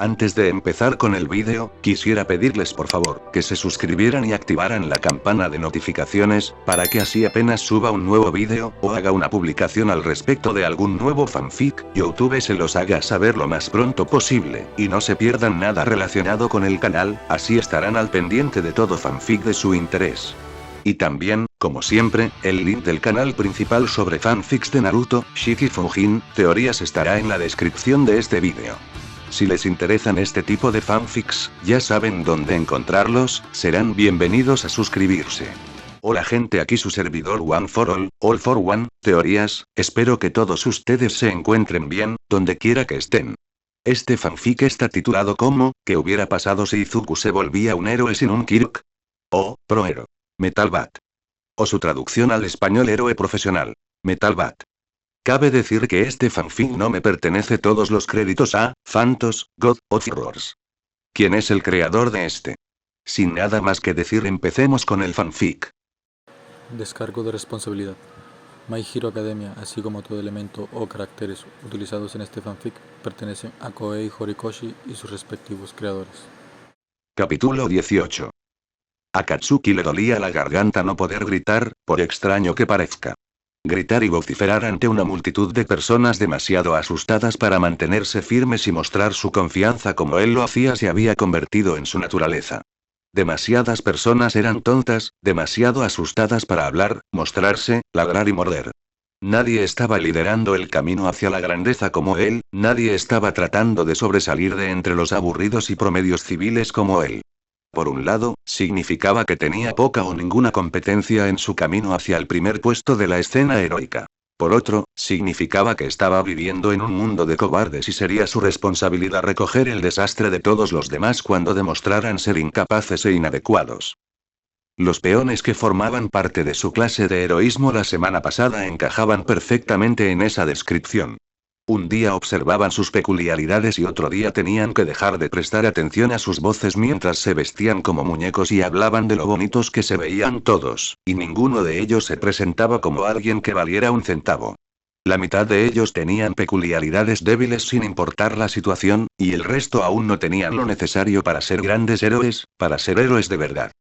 Antes de empezar con el vídeo, quisiera pedirles por favor, que se suscribieran y activaran la campana de notificaciones, para que así apenas suba un nuevo vídeo, o haga una publicación al respecto de algún nuevo fanfic, YouTube se los haga saber lo más pronto posible, y no se pierdan nada relacionado con el canal, así estarán al pendiente de todo fanfic de su interés. Y también, como siempre, el link del canal principal sobre fanfics de Naruto, Shiki Fujin, teorías estará en la descripción de este vídeo. Si les interesan este tipo de fanfics, ya saben dónde encontrarlos, serán bienvenidos a suscribirse. Hola gente, aquí su servidor One for All for One, teorías, espero que todos ustedes se encuentren bien, donde quiera que estén. Este fanfic está titulado como, ¿qué hubiera pasado si Izuku se volvía un héroe sin un Kirk? O, Prohero. Metal Bat. O su traducción al español héroe profesional. Metal Bat. Cabe decir que este fanfic no me pertenece todos los créditos a Phantos, God of Horrors. ¿Quién es el creador de este? Sin nada más que decir, empecemos con el fanfic. Descargo de responsabilidad. My Hero Academia, así como todo elemento o caracteres utilizados en este fanfic, pertenecen a Koei Horikoshi y sus respectivos creadores. Capítulo 18. A Katsuki le dolía la garganta no poder gritar, por extraño que parezca. Gritar y vociferar ante una multitud de personas demasiado asustadas para mantenerse firmes y mostrar su confianza como él lo hacía se había convertido en su naturaleza. Demasiadas personas eran tontas, demasiado asustadas para hablar, mostrarse, ladrar y morder. Nadie estaba liderando el camino hacia la grandeza como él, nadie estaba tratando de sobresalir de entre los aburridos y promedios civiles como él. Por un lado, significaba que tenía poca o ninguna competencia en su camino hacia el primer puesto de la escena heroica. Por otro, significaba que estaba viviendo en un mundo de cobardes y sería su responsabilidad recoger el desastre de todos los demás cuando demostraran ser incapaces e inadecuados. Los peones que formaban parte de su clase de heroísmo la semana pasada encajaban perfectamente en esa descripción. Un día observaban sus peculiaridades y otro día tenían que dejar de prestar atención a sus voces mientras se vestían como muñecos y hablaban de lo bonitos que se veían todos, y ninguno de ellos se presentaba como alguien que valiera un centavo. La mitad de ellos tenían peculiaridades débiles sin importar la situación, y el resto aún no tenían lo necesario para ser grandes héroes, para ser héroes de verdad.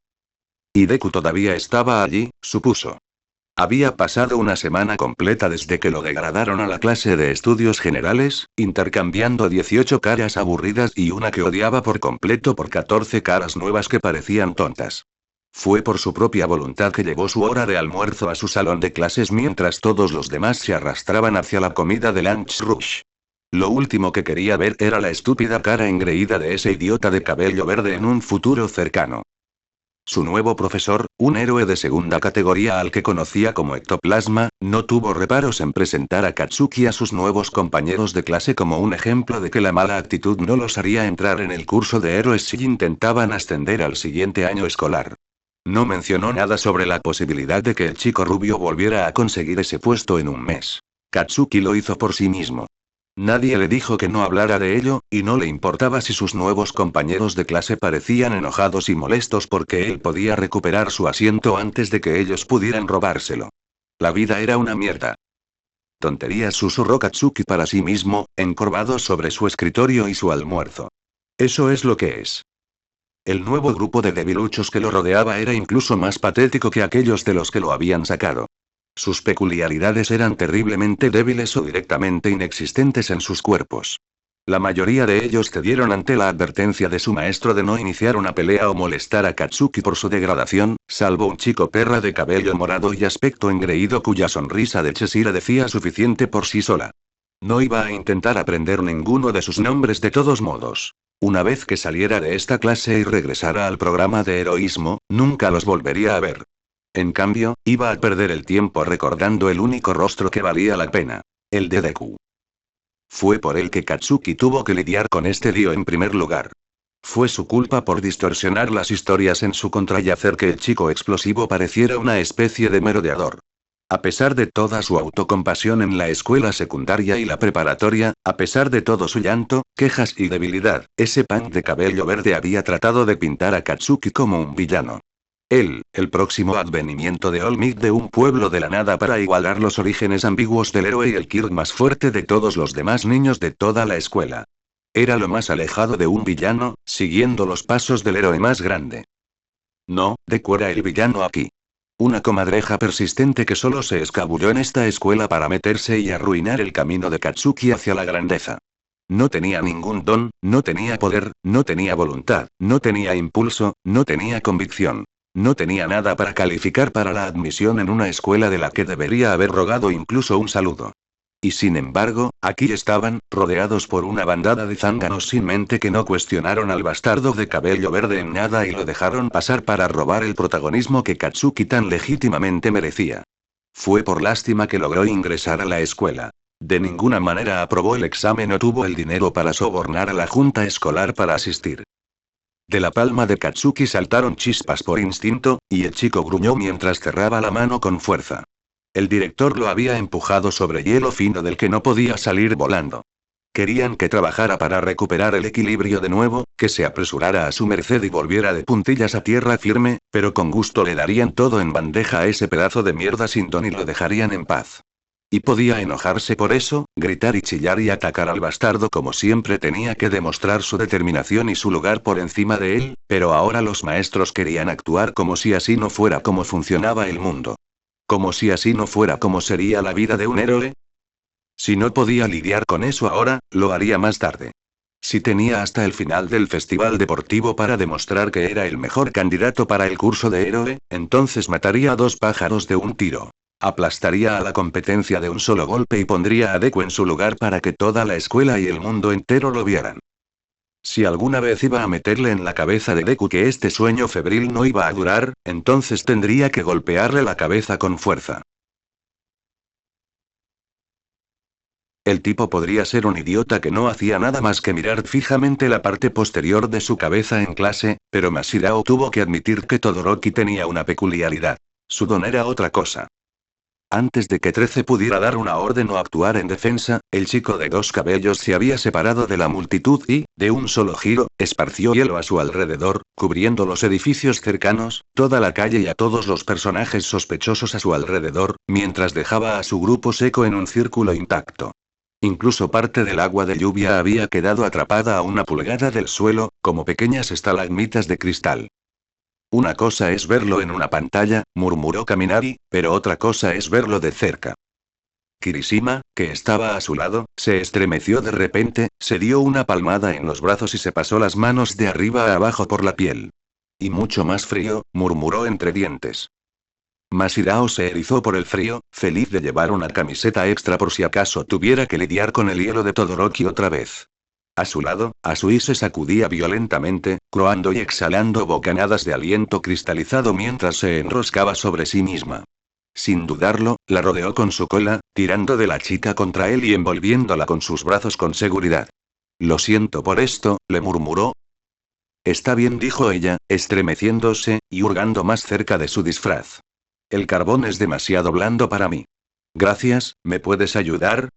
Y Deku todavía estaba allí, supuso. Había pasado una semana completa desde que lo degradaron a la clase de estudios generales, intercambiando 18 caras aburridas y una que odiaba por completo por 14 caras nuevas que parecían tontas. Fue por su propia voluntad que llevó su hora de almuerzo a su salón de clases mientras todos los demás se arrastraban hacia la comida de lunch rush. Lo último que quería ver era la estúpida cara engreída de ese idiota de cabello verde en un futuro cercano. Su nuevo profesor, un héroe de segunda categoría al que conocía como Ectoplasma, no tuvo reparos en presentar a Katsuki a sus nuevos compañeros de clase como un ejemplo de que la mala actitud no los haría entrar en el curso de héroes si intentaban ascender al siguiente año escolar. No mencionó nada sobre la posibilidad de que el chico rubio volviera a conseguir ese puesto en un mes. Katsuki lo hizo por sí mismo. Nadie le dijo que no hablara de ello, y no le importaba si sus nuevos compañeros de clase parecían enojados y molestos porque él podía recuperar su asiento antes de que ellos pudieran robárselo. La vida era una mierda. Tonterías, susurró Katsuki para sí mismo, encorvado sobre su escritorio y su almuerzo. Eso es lo que es. El nuevo grupo de debiluchos que lo rodeaba era incluso más patético que aquellos de los que lo habían sacado. Sus peculiaridades eran terriblemente débiles o directamente inexistentes en sus cuerpos. La mayoría de ellos cedieron ante la advertencia de su maestro de no iniciar una pelea o molestar a Katsuki por su degradación, salvo un chico perra de cabello morado y aspecto engreído cuya sonrisa de Cheshire decía suficiente por sí sola. No iba a intentar aprender ninguno de sus nombres de todos modos. Una vez que saliera de esta clase y regresara al programa de heroísmo, nunca los volvería a ver. En cambio, iba a perder el tiempo recordando el único rostro que valía la pena. El de Deku. Fue por él que Katsuki tuvo que lidiar con este lío en primer lugar. Fue su culpa por distorsionar las historias en su contra y hacer que el chico explosivo pareciera una especie de merodeador. A pesar de toda su autocompasión en la escuela secundaria y la preparatoria, a pesar de todo su llanto, quejas y debilidad, ese punk de cabello verde había tratado de pintar a Katsuki como un villano. Él, el próximo advenimiento de All Might de un pueblo de la nada para igualar los orígenes ambiguos del héroe y el Kirk más fuerte de todos los demás niños de toda la escuela. Era lo más alejado de un villano, siguiendo los pasos del héroe más grande. No, Deku era el villano aquí. Una comadreja persistente que solo se escabulló en esta escuela para meterse y arruinar el camino de Katsuki hacia la grandeza. No tenía ningún don, no tenía poder, no tenía voluntad, no tenía impulso, no tenía convicción. No tenía nada para calificar para la admisión en una escuela de la que debería haber rogado incluso un saludo. Y sin embargo, aquí estaban, rodeados por una bandada de zánganos sin mente que no cuestionaron al bastardo de cabello verde en nada y lo dejaron pasar para robar el protagonismo que Katsuki tan legítimamente merecía. Fue por lástima que logró ingresar a la escuela. De ninguna manera aprobó el examen o tuvo el dinero para sobornar a la junta escolar para asistir. De la palma de Katsuki saltaron chispas por instinto, y el chico gruñó mientras cerraba la mano con fuerza. El director lo había empujado sobre hielo fino del que no podía salir volando. Querían que trabajara para recuperar el equilibrio de nuevo, que se apresurara a su merced y volviera de puntillas a tierra firme, pero con gusto le darían todo en bandeja a ese pedazo de mierda sin don y lo dejarían en paz. Y podía enojarse por eso, gritar y chillar y atacar al bastardo como siempre tenía que demostrar su determinación y su lugar por encima de él, pero ahora los maestros querían actuar como si así no fuera como funcionaba el mundo. Como si así no fuera como sería la vida de un héroe. Si no podía lidiar con eso ahora, lo haría más tarde. Si tenía hasta el final del festival deportivo para demostrar que era el mejor candidato para el curso de héroe, entonces mataría a dos pájaros de un tiro. Aplastaría a la competencia de un solo golpe y pondría a Deku en su lugar para que toda la escuela y el mundo entero lo vieran. Si alguna vez iba a meterle en la cabeza de Deku que este sueño febril no iba a durar, entonces tendría que golpearle la cabeza con fuerza. El tipo podría ser un idiota que no hacía nada más que mirar fijamente la parte posterior de su cabeza en clase, pero Mashirao tuvo que admitir que Todoroki tenía una peculiaridad. Su don era otra cosa. Antes de que 13 pudiera dar una orden o actuar en defensa, el chico de dos cabellos se había separado de la multitud y, de un solo giro, esparció hielo a su alrededor, cubriendo los edificios cercanos, toda la calle y a todos los personajes sospechosos a su alrededor, mientras dejaba a su grupo seco en un círculo intacto. Incluso parte del agua de lluvia había quedado atrapada a una pulgada del suelo, como pequeñas estalagmitas de cristal. Una cosa es verlo en una pantalla, murmuró Kaminari, pero otra cosa es verlo de cerca. Kirishima, que estaba a su lado, se estremeció de repente, se dio una palmada en los brazos y se pasó las manos de arriba a abajo por la piel. Y mucho más frío, murmuró entre dientes. Mashirao se erizó por el frío, feliz de llevar una camiseta extra por si acaso tuviera que lidiar con el hielo de Todoroki otra vez. A su lado, Asui se sacudía violentamente, croando y exhalando bocanadas de aliento cristalizado mientras se enroscaba sobre sí misma. Sin dudarlo, la rodeó con su cola, tirando de la chica contra él y envolviéndola con sus brazos con seguridad. Lo siento por esto, le murmuró. Está bien, dijo ella, estremeciéndose, y hurgando más cerca de su disfraz. El carbón es demasiado blando para mí. Gracias, ¿me puedes ayudar?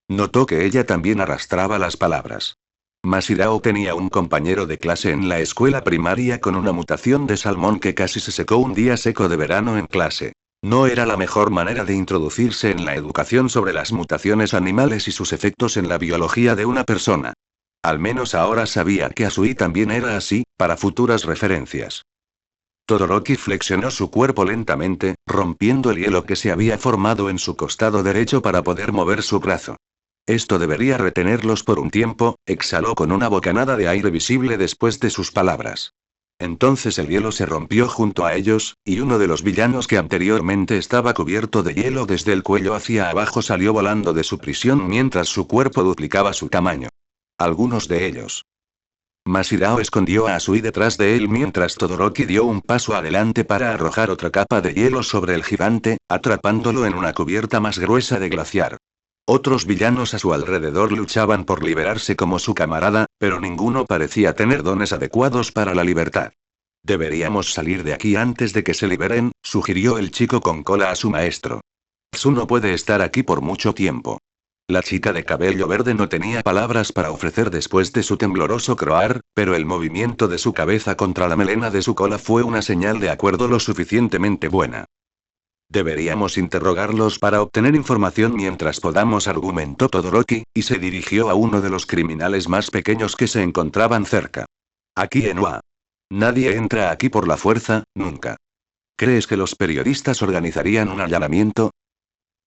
Notó que ella también arrastraba las palabras. Mashirao tenía un compañero de clase en la escuela primaria con una mutación de salmón que casi se secó un día seco de verano en clase. No era la mejor manera de introducirse en la educación sobre las mutaciones animales y sus efectos en la biología de una persona. Al menos ahora sabía que Asui también era así, para futuras referencias. Todoroki flexionó su cuerpo lentamente, rompiendo el hielo que se había formado en su costado derecho para poder mover su brazo. Esto debería retenerlos por un tiempo, exhaló con una bocanada de aire visible después de sus palabras. Entonces el hielo se rompió junto a ellos, y uno de los villanos que anteriormente estaba cubierto de hielo desde el cuello hacia abajo salió volando de su prisión mientras su cuerpo duplicaba su tamaño. Algunos de ellos. Mashirao escondió a Asui detrás de él mientras Todoroki dio un paso adelante para arrojar otra capa de hielo sobre el gigante, atrapándolo en una cubierta más gruesa de glaciar. Otros villanos a su alrededor luchaban por liberarse como su camarada, pero ninguno parecía tener dones adecuados para la libertad. Deberíamos salir de aquí antes de que se liberen, sugirió el chico con cola a su maestro. Tsu no puede estar aquí por mucho tiempo. La chica de cabello verde no tenía palabras para ofrecer después de su tembloroso croar, pero el movimiento de su cabeza contra la melena de su cola fue una señal de acuerdo lo suficientemente buena. Deberíamos interrogarlos para obtener información mientras podamos, argumentó Todoroki, y se dirigió a uno de los criminales más pequeños que se encontraban cerca. Aquí en Ua. Nadie entra aquí por la fuerza, nunca. ¿Crees que los periodistas organizarían un allanamiento?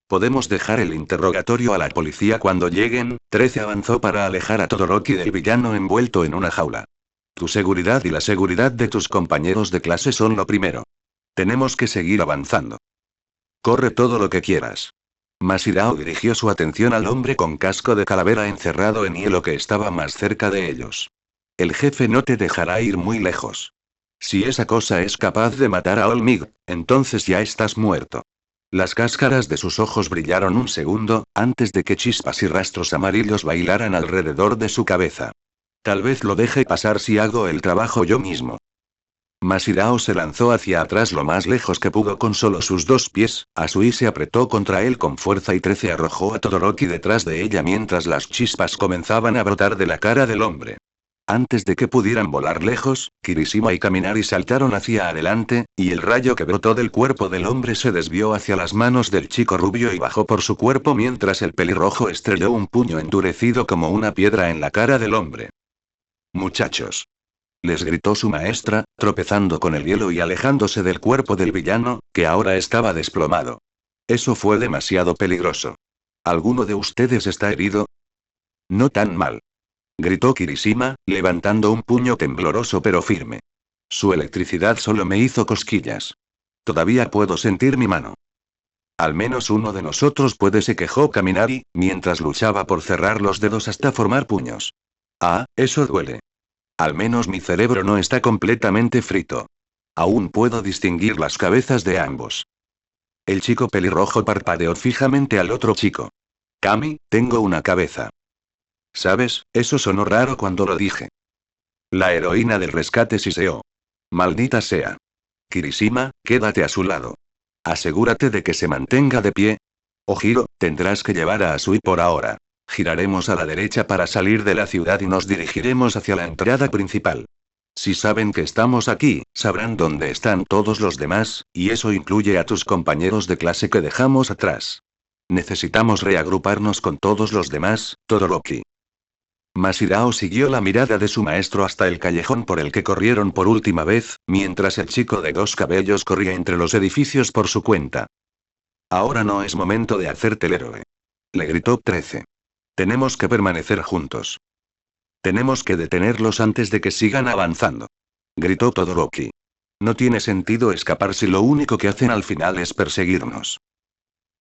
Podemos dejar el interrogatorio a la policía cuando lleguen. 13 avanzó para alejar a Todoroki del villano envuelto en una jaula. Tu seguridad y la seguridad de tus compañeros de clase son lo primero. Tenemos que seguir avanzando. Corre todo lo que quieras. Masirao dirigió su atención al hombre con casco de calavera encerrado en hielo que estaba más cerca de ellos. El jefe no te dejará ir muy lejos. Si esa cosa es capaz de matar a Olmig, entonces ya estás muerto. Las cáscaras de sus ojos brillaron un segundo, antes de que chispas y rastros amarillos bailaran alrededor de su cabeza. Tal vez lo deje pasar si hago el trabajo yo mismo. Masirao se lanzó hacia atrás lo más lejos que pudo con solo sus 2 pies, Asui se apretó contra él con fuerza y 13 arrojó a Todoroki detrás de ella mientras las chispas comenzaban a brotar de la cara del hombre. Antes de que pudieran volar lejos, Kirishima y Kaminari saltaron hacia adelante, y el rayo que brotó del cuerpo del hombre se desvió hacia las manos del chico rubio y bajó por su cuerpo mientras el pelirrojo estrelló un puño endurecido como una piedra en la cara del hombre. Muchachos. Les gritó su maestra, tropezando con el hielo y alejándose del cuerpo del villano, que ahora estaba desplomado. Eso fue demasiado peligroso. ¿Alguno de ustedes está herido? No tan mal. Gritó Kirishima, levantando un puño tembloroso pero firme. Su electricidad solo me hizo cosquillas. Todavía puedo sentir mi mano. Al menos uno de nosotros puede, se quejó Kaminari, mientras luchaba por cerrar los dedos hasta formar puños. Ah, eso duele. Al menos mi cerebro no está completamente frito. Aún puedo distinguir las cabezas de ambos. El chico pelirrojo parpadeó fijamente al otro chico. Kami, tengo una cabeza. ¿Sabes? Eso sonó raro cuando lo dije. La heroína del rescate siseó. Maldita sea. Kirishima, quédate a su lado. Asegúrate de que se mantenga de pie. Ojiro, tendrás que llevar a Asui por ahora. Giraremos a la derecha para salir de la ciudad y nos dirigiremos hacia la entrada principal. Si saben que estamos aquí, sabrán dónde están todos los demás, y eso incluye a tus compañeros de clase que dejamos atrás. Necesitamos reagruparnos con todos los demás, Todoroki. Masirao siguió la mirada de su maestro hasta el callejón por el que corrieron por última vez, mientras el chico de 2 cabellos corría entre los edificios por su cuenta. Ahora no es momento de hacerte el héroe. Le gritó 13. Tenemos que permanecer juntos. Tenemos que detenerlos antes de que sigan avanzando. Gritó Todoroki. No tiene sentido escapar si lo único que hacen al final es perseguirnos.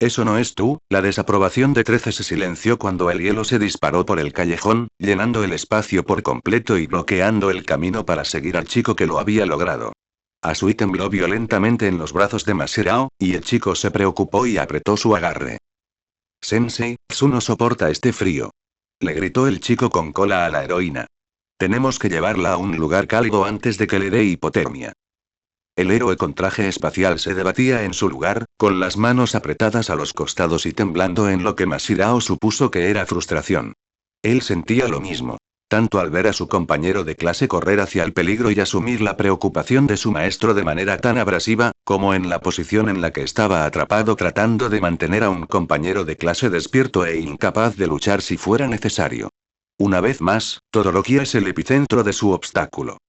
Eso no es tú. La desaprobación de 13 se silenció cuando el hielo se disparó por el callejón, llenando el espacio por completo y bloqueando el camino para seguir al chico que lo había logrado. Asui tembló violentamente en los brazos de Masirao, y el chico se preocupó y apretó su agarre. Sensei, Tsu no soporta este frío. Le gritó el chico con cola a la heroína. Tenemos que llevarla a un lugar cálido antes de que le dé hipotermia. El héroe con traje espacial se debatía en su lugar, con las manos apretadas a los costados y temblando en lo que Masirao supuso que era frustración. Él sentía lo mismo. Tanto al ver a su compañero de clase correr hacia el peligro y asumir la preocupación de su maestro de manera tan abrasiva, como en la posición en la que estaba atrapado tratando de mantener a un compañero de clase despierto e incapaz de luchar si fuera necesario. Una vez más, Todoroki es el epicentro de su obstáculo.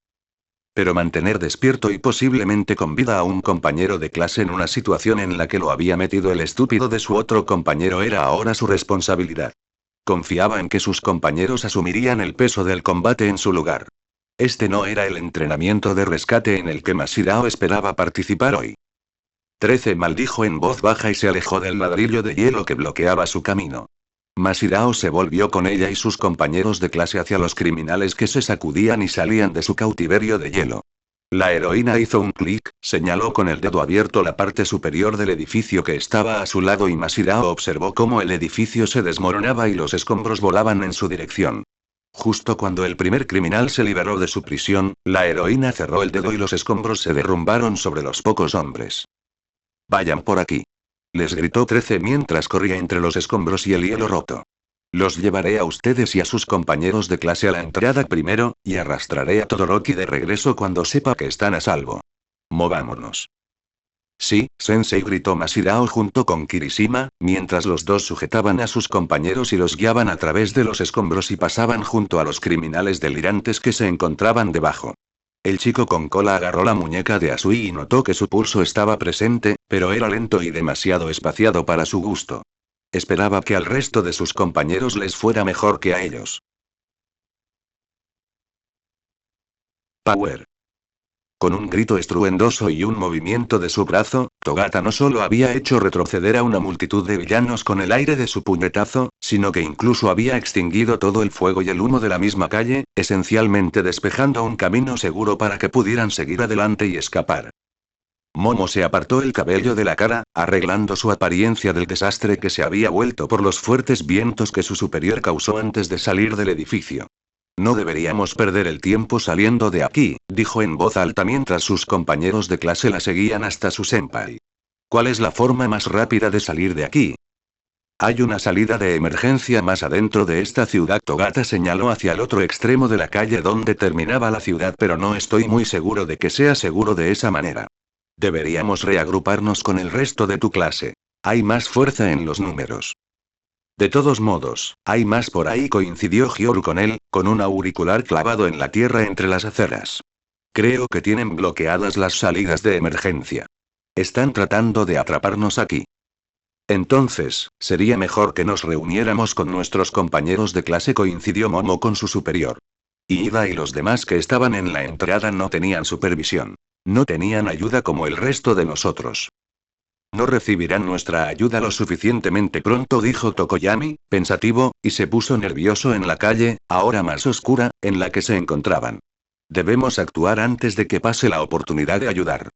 Pero mantener despierto y posiblemente con vida a un compañero de clase en una situación en la que lo había metido el estúpido de su otro compañero era ahora su responsabilidad. Confiaba en que sus compañeros asumirían el peso del combate en su lugar. Este no era el entrenamiento de rescate en el que Masirao esperaba participar hoy. 13 maldijo en voz baja y se alejó del ladrillo de hielo que bloqueaba su camino. Masirao se volvió con ella y sus compañeros de clase hacia los criminales que se sacudían y salían de su cautiverio de hielo. La heroína hizo un clic, señaló con el dedo abierto la parte superior del edificio que estaba a su lado y Masirao observó cómo el edificio se desmoronaba y los escombros volaban en su dirección. Justo cuando el primer criminal se liberó de su prisión, la heroína cerró el dedo y los escombros se derrumbaron sobre los pocos hombres. Vayan por aquí. Les gritó 13 mientras corría entre los escombros y el hielo roto. Los llevaré a ustedes y a sus compañeros de clase a la entrada primero, y arrastraré a Todoroki de regreso cuando sepa que están a salvo. Movámonos. Sí, Sensei, gritó Masirao junto con Kirishima, mientras los dos sujetaban a sus compañeros y los guiaban a través de los escombros y pasaban junto a los criminales delirantes que se encontraban debajo. El chico con cola agarró la muñeca de Asui y notó que su pulso estaba presente, pero era lento y demasiado espaciado para su gusto. Esperaba que al resto de sus compañeros les fuera mejor que a ellos. Power. Con un grito estruendoso y un movimiento de su brazo, Togata no solo había hecho retroceder a una multitud de villanos con el aire de su puñetazo, sino que incluso había extinguido todo el fuego y el humo de la misma calle, esencialmente despejando un camino seguro para que pudieran seguir adelante y escapar. Momo se apartó el cabello de la cara, arreglando su apariencia del desastre que se había vuelto por los fuertes vientos que su superior causó antes de salir del edificio. No deberíamos perder el tiempo saliendo de aquí, dijo en voz alta mientras sus compañeros de clase la seguían hasta su senpai. ¿Cuál es la forma más rápida de salir de aquí? Hay una salida de emergencia más adentro de esta ciudad. Togata señaló hacia el otro extremo de la calle donde terminaba la ciudad, pero no estoy muy seguro de que sea seguro de esa manera. Deberíamos reagruparnos con el resto de tu clase. Hay más fuerza en los números. De todos modos, hay más por ahí, coincidió Hyoru con él, con un auricular clavado en la tierra entre las aceras. Creo que tienen bloqueadas las salidas de emergencia. Están tratando de atraparnos aquí. Entonces, sería mejor que nos reuniéramos con nuestros compañeros de clase, coincidió Momo con su superior. Ida y los demás que estaban en la entrada no tenían supervisión. No tenían ayuda como el resto de nosotros. No recibirán nuestra ayuda lo suficientemente pronto, dijo Tokoyami, pensativo, y se puso nervioso en la calle, ahora más oscura, en la que se encontraban. Debemos actuar antes de que pase la oportunidad de ayudar.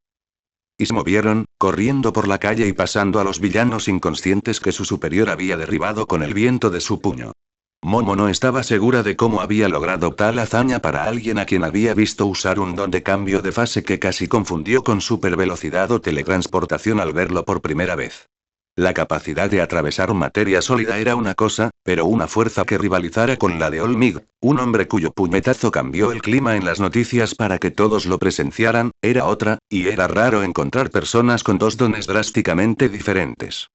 Y se movieron, corriendo por la calle y pasando a los villanos inconscientes que su superior había derribado con el viento de su puño. Momo no estaba segura de cómo había logrado tal hazaña para alguien a quien había visto usar un don de cambio de fase que casi confundió con supervelocidad o teletransportación al verlo por primera vez. La capacidad de atravesar materia sólida era una cosa, pero una fuerza que rivalizara con la de Olmig, un hombre cuyo puñetazo cambió el clima en las noticias para que todos lo presenciaran, era otra, y era raro encontrar personas con dos dones drásticamente diferentes.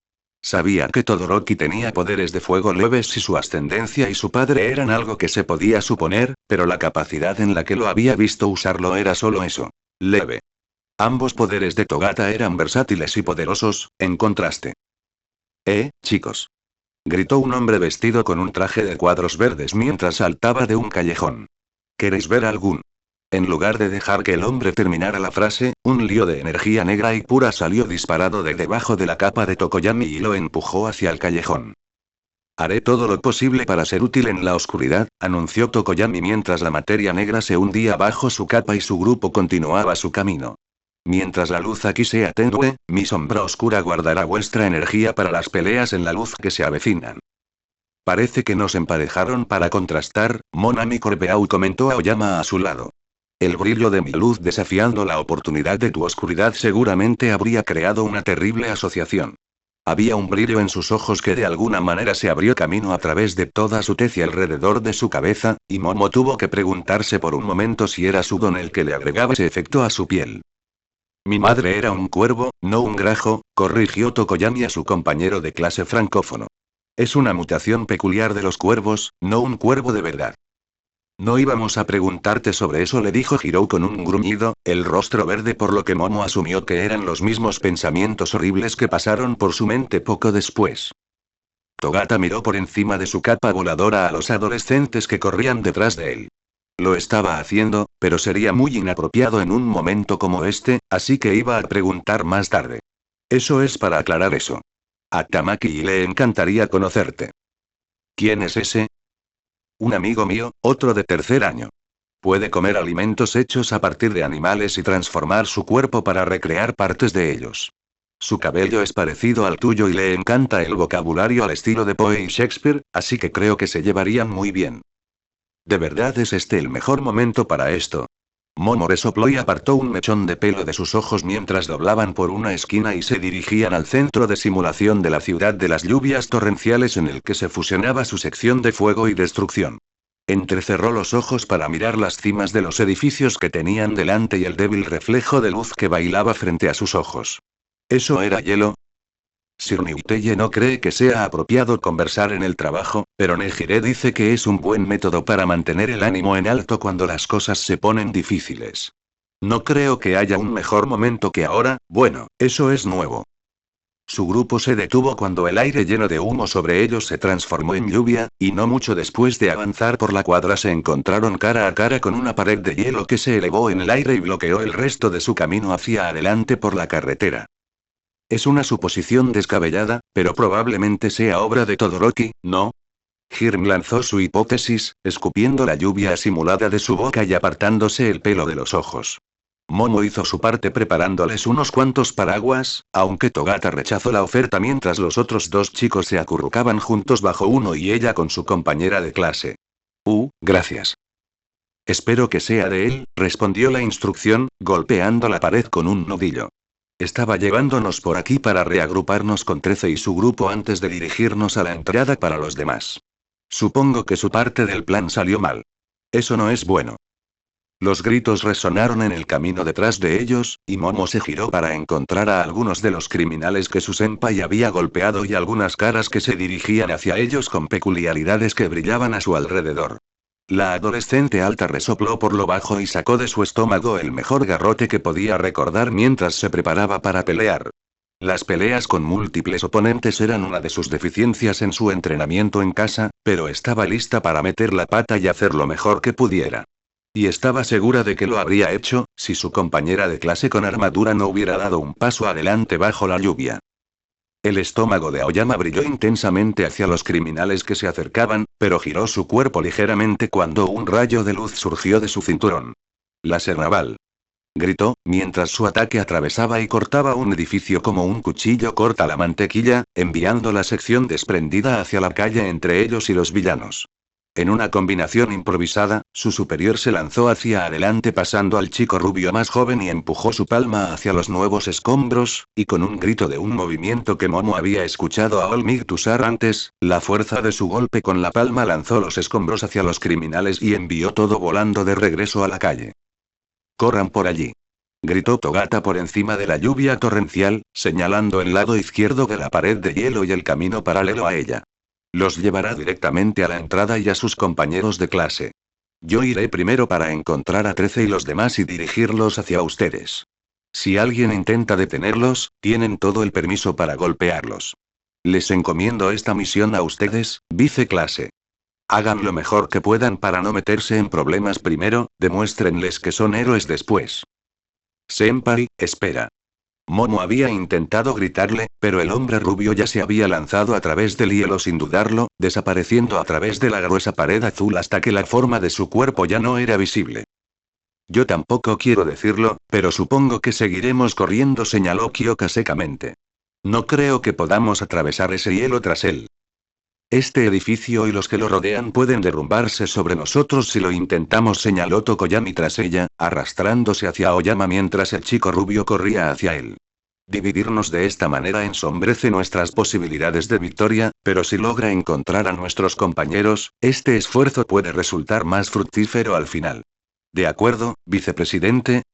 Sabía que Todoroki tenía poderes de fuego leves y su ascendencia y su padre eran algo que se podía suponer, pero la capacidad en la que lo había visto usarlo era solo eso. Leve. Ambos poderes de Togata eran versátiles y poderosos, en contraste. Chicos. Gritó un hombre vestido con un traje de cuadros verdes mientras saltaba de un callejón. ¿Queréis ver algún? En lugar de dejar que el hombre terminara la frase, un lío de energía negra y pura salió disparado de debajo de la capa de Tokoyami y lo empujó hacia el callejón. Haré todo lo posible para ser útil en la oscuridad, anunció Tokoyami mientras la materia negra se hundía bajo su capa y su grupo continuaba su camino. Mientras la luz aquí sea tenue, mi sombra oscura guardará vuestra energía para las peleas en la luz que se avecinan. Parece que nos emparejaron para contrastar, Monami Corbeau, comentó Aoyama a su lado. El brillo de mi luz desafiando la oportunidad de tu oscuridad seguramente habría creado una terrible asociación. Había un brillo en sus ojos que de alguna manera se abrió camino a través de toda su tez y alrededor de su cabeza, y Momo tuvo que preguntarse por un momento si era su don el que le agregaba ese efecto a su piel. Mi madre era un cuervo, no un grajo, corrigió Tokoyami a su compañero de clase francófono. Es una mutación peculiar de los cuervos, no un cuervo de verdad. No íbamos a preguntarte sobre eso, le dijo Hirou con un gruñido, el rostro verde, por lo que Momo asumió que eran los mismos pensamientos horribles que pasaron por su mente poco después. Togata miró por encima de su capa voladora a los adolescentes que corrían detrás de él. Lo estaba haciendo, pero sería muy inapropiado en un momento como este, así que iba a preguntar más tarde. Eso es para aclarar eso. A Tamaki le encantaría conocerte. ¿Quién es ese? Un amigo mío, otro de tercer año. Puede comer alimentos hechos a partir de animales y transformar su cuerpo para recrear partes de ellos. Su cabello es parecido al tuyo y le encanta el vocabulario al estilo de Poe y Shakespeare, así que creo que se llevarían muy bien. ¿De verdad es este el mejor momento para esto? Momo resopló y apartó un mechón de pelo de sus ojos mientras doblaban por una esquina y se dirigían al centro de simulación de la ciudad de las lluvias torrenciales en el que se fusionaba su sección de fuego y destrucción. Entrecerró los ojos para mirar las cimas de los edificios que tenían delante y el débil reflejo de luz que bailaba frente a sus ojos. ¿Eso era hielo? Sir Newteye no cree que sea apropiado conversar en el trabajo, pero Nejire dice que es un buen método para mantener el ánimo en alto cuando las cosas se ponen difíciles. No creo que haya un mejor momento que ahora, bueno, eso es nuevo. Su grupo se detuvo cuando el aire lleno de humo sobre ellos se transformó en lluvia, y no mucho después de avanzar por la cuadra se encontraron cara a cara con una pared de hielo que se elevó en el aire y bloqueó el resto de su camino hacia adelante por la carretera. Es una suposición descabellada, pero probablemente sea obra de Todoroki, ¿no? Hirm lanzó su hipótesis, escupiendo la lluvia asimulada de su boca y apartándose el pelo de los ojos. Momo hizo su parte preparándoles unos cuantos paraguas, aunque Togata rechazó la oferta mientras los otros dos chicos se acurrucaban juntos bajo uno y ella con su compañera de clase. Gracias. Espero que sea de él, respondió la instrucción, golpeando la pared con un nudillo. Estaba llevándonos por aquí para reagruparnos con 13 y su grupo antes de dirigirnos a la entrada para los demás. Supongo que su parte del plan salió mal. Eso no es bueno. Los gritos resonaron en el camino detrás de ellos, y Momo se giró para encontrar a algunos de los criminales que su senpai había golpeado y algunas caras que se dirigían hacia ellos con peculiaridades que brillaban a su alrededor. La adolescente alta resopló por lo bajo y sacó de su estómago el mejor garrote que podía recordar mientras se preparaba para pelear. Las peleas con múltiples oponentes eran una de sus deficiencias en su entrenamiento en casa, pero estaba lista para meter la pata y hacer lo mejor que pudiera. Y estaba segura de que lo habría hecho, si su compañera de clase con armadura no hubiera dado un paso adelante bajo la lluvia. El estómago de Aoyama brilló intensamente hacia los criminales que se acercaban, pero giró su cuerpo ligeramente cuando un rayo de luz surgió de su cinturón. «¡Láser naval!», gritó, mientras su ataque atravesaba y cortaba un edificio como un cuchillo corta la mantequilla, enviando la sección desprendida hacia la calle entre ellos y los villanos. En una combinación improvisada, su superior se lanzó hacia adelante pasando al chico rubio más joven y empujó su palma hacia los nuevos escombros, y con un grito de un movimiento que Momo había escuchado a Olmig usar antes, la fuerza de su golpe con la palma lanzó los escombros hacia los criminales y envió todo volando de regreso a la calle. «¡Corran por allí!», gritó Togata por encima de la lluvia torrencial, señalando el lado izquierdo de la pared de hielo y el camino paralelo a ella. «Los llevará directamente a la entrada y a sus compañeros de clase. Yo iré primero para encontrar a 13 y los demás y dirigirlos hacia ustedes. Si alguien intenta detenerlos, tienen todo el permiso para golpearlos. Les encomiendo esta misión a ustedes, viceclase. Hagan lo mejor que puedan para no meterse en problemas primero, demuéstrenles que son héroes después». «Senpai, espera». Momo había intentado gritarle, pero el hombre rubio ya se había lanzado a través del hielo sin dudarlo, desapareciendo a través de la gruesa pared azul hasta que la forma de su cuerpo ya no era visible. «Yo tampoco quiero decirlo, pero supongo que seguiremos corriendo», señaló Kyoka secamente. «No creo que podamos atravesar ese hielo tras él. Este edificio y los que lo rodean pueden derrumbarse sobre nosotros si lo intentamos», señaló Tokoyami tras ella, arrastrándose hacia Aoyama mientras el chico rubio corría hacia él. «Dividirnos de esta manera ensombrece nuestras posibilidades de victoria, pero si logra encontrar a nuestros compañeros, este esfuerzo puede resultar más fructífero al final. ¿De acuerdo, vicepresidente?».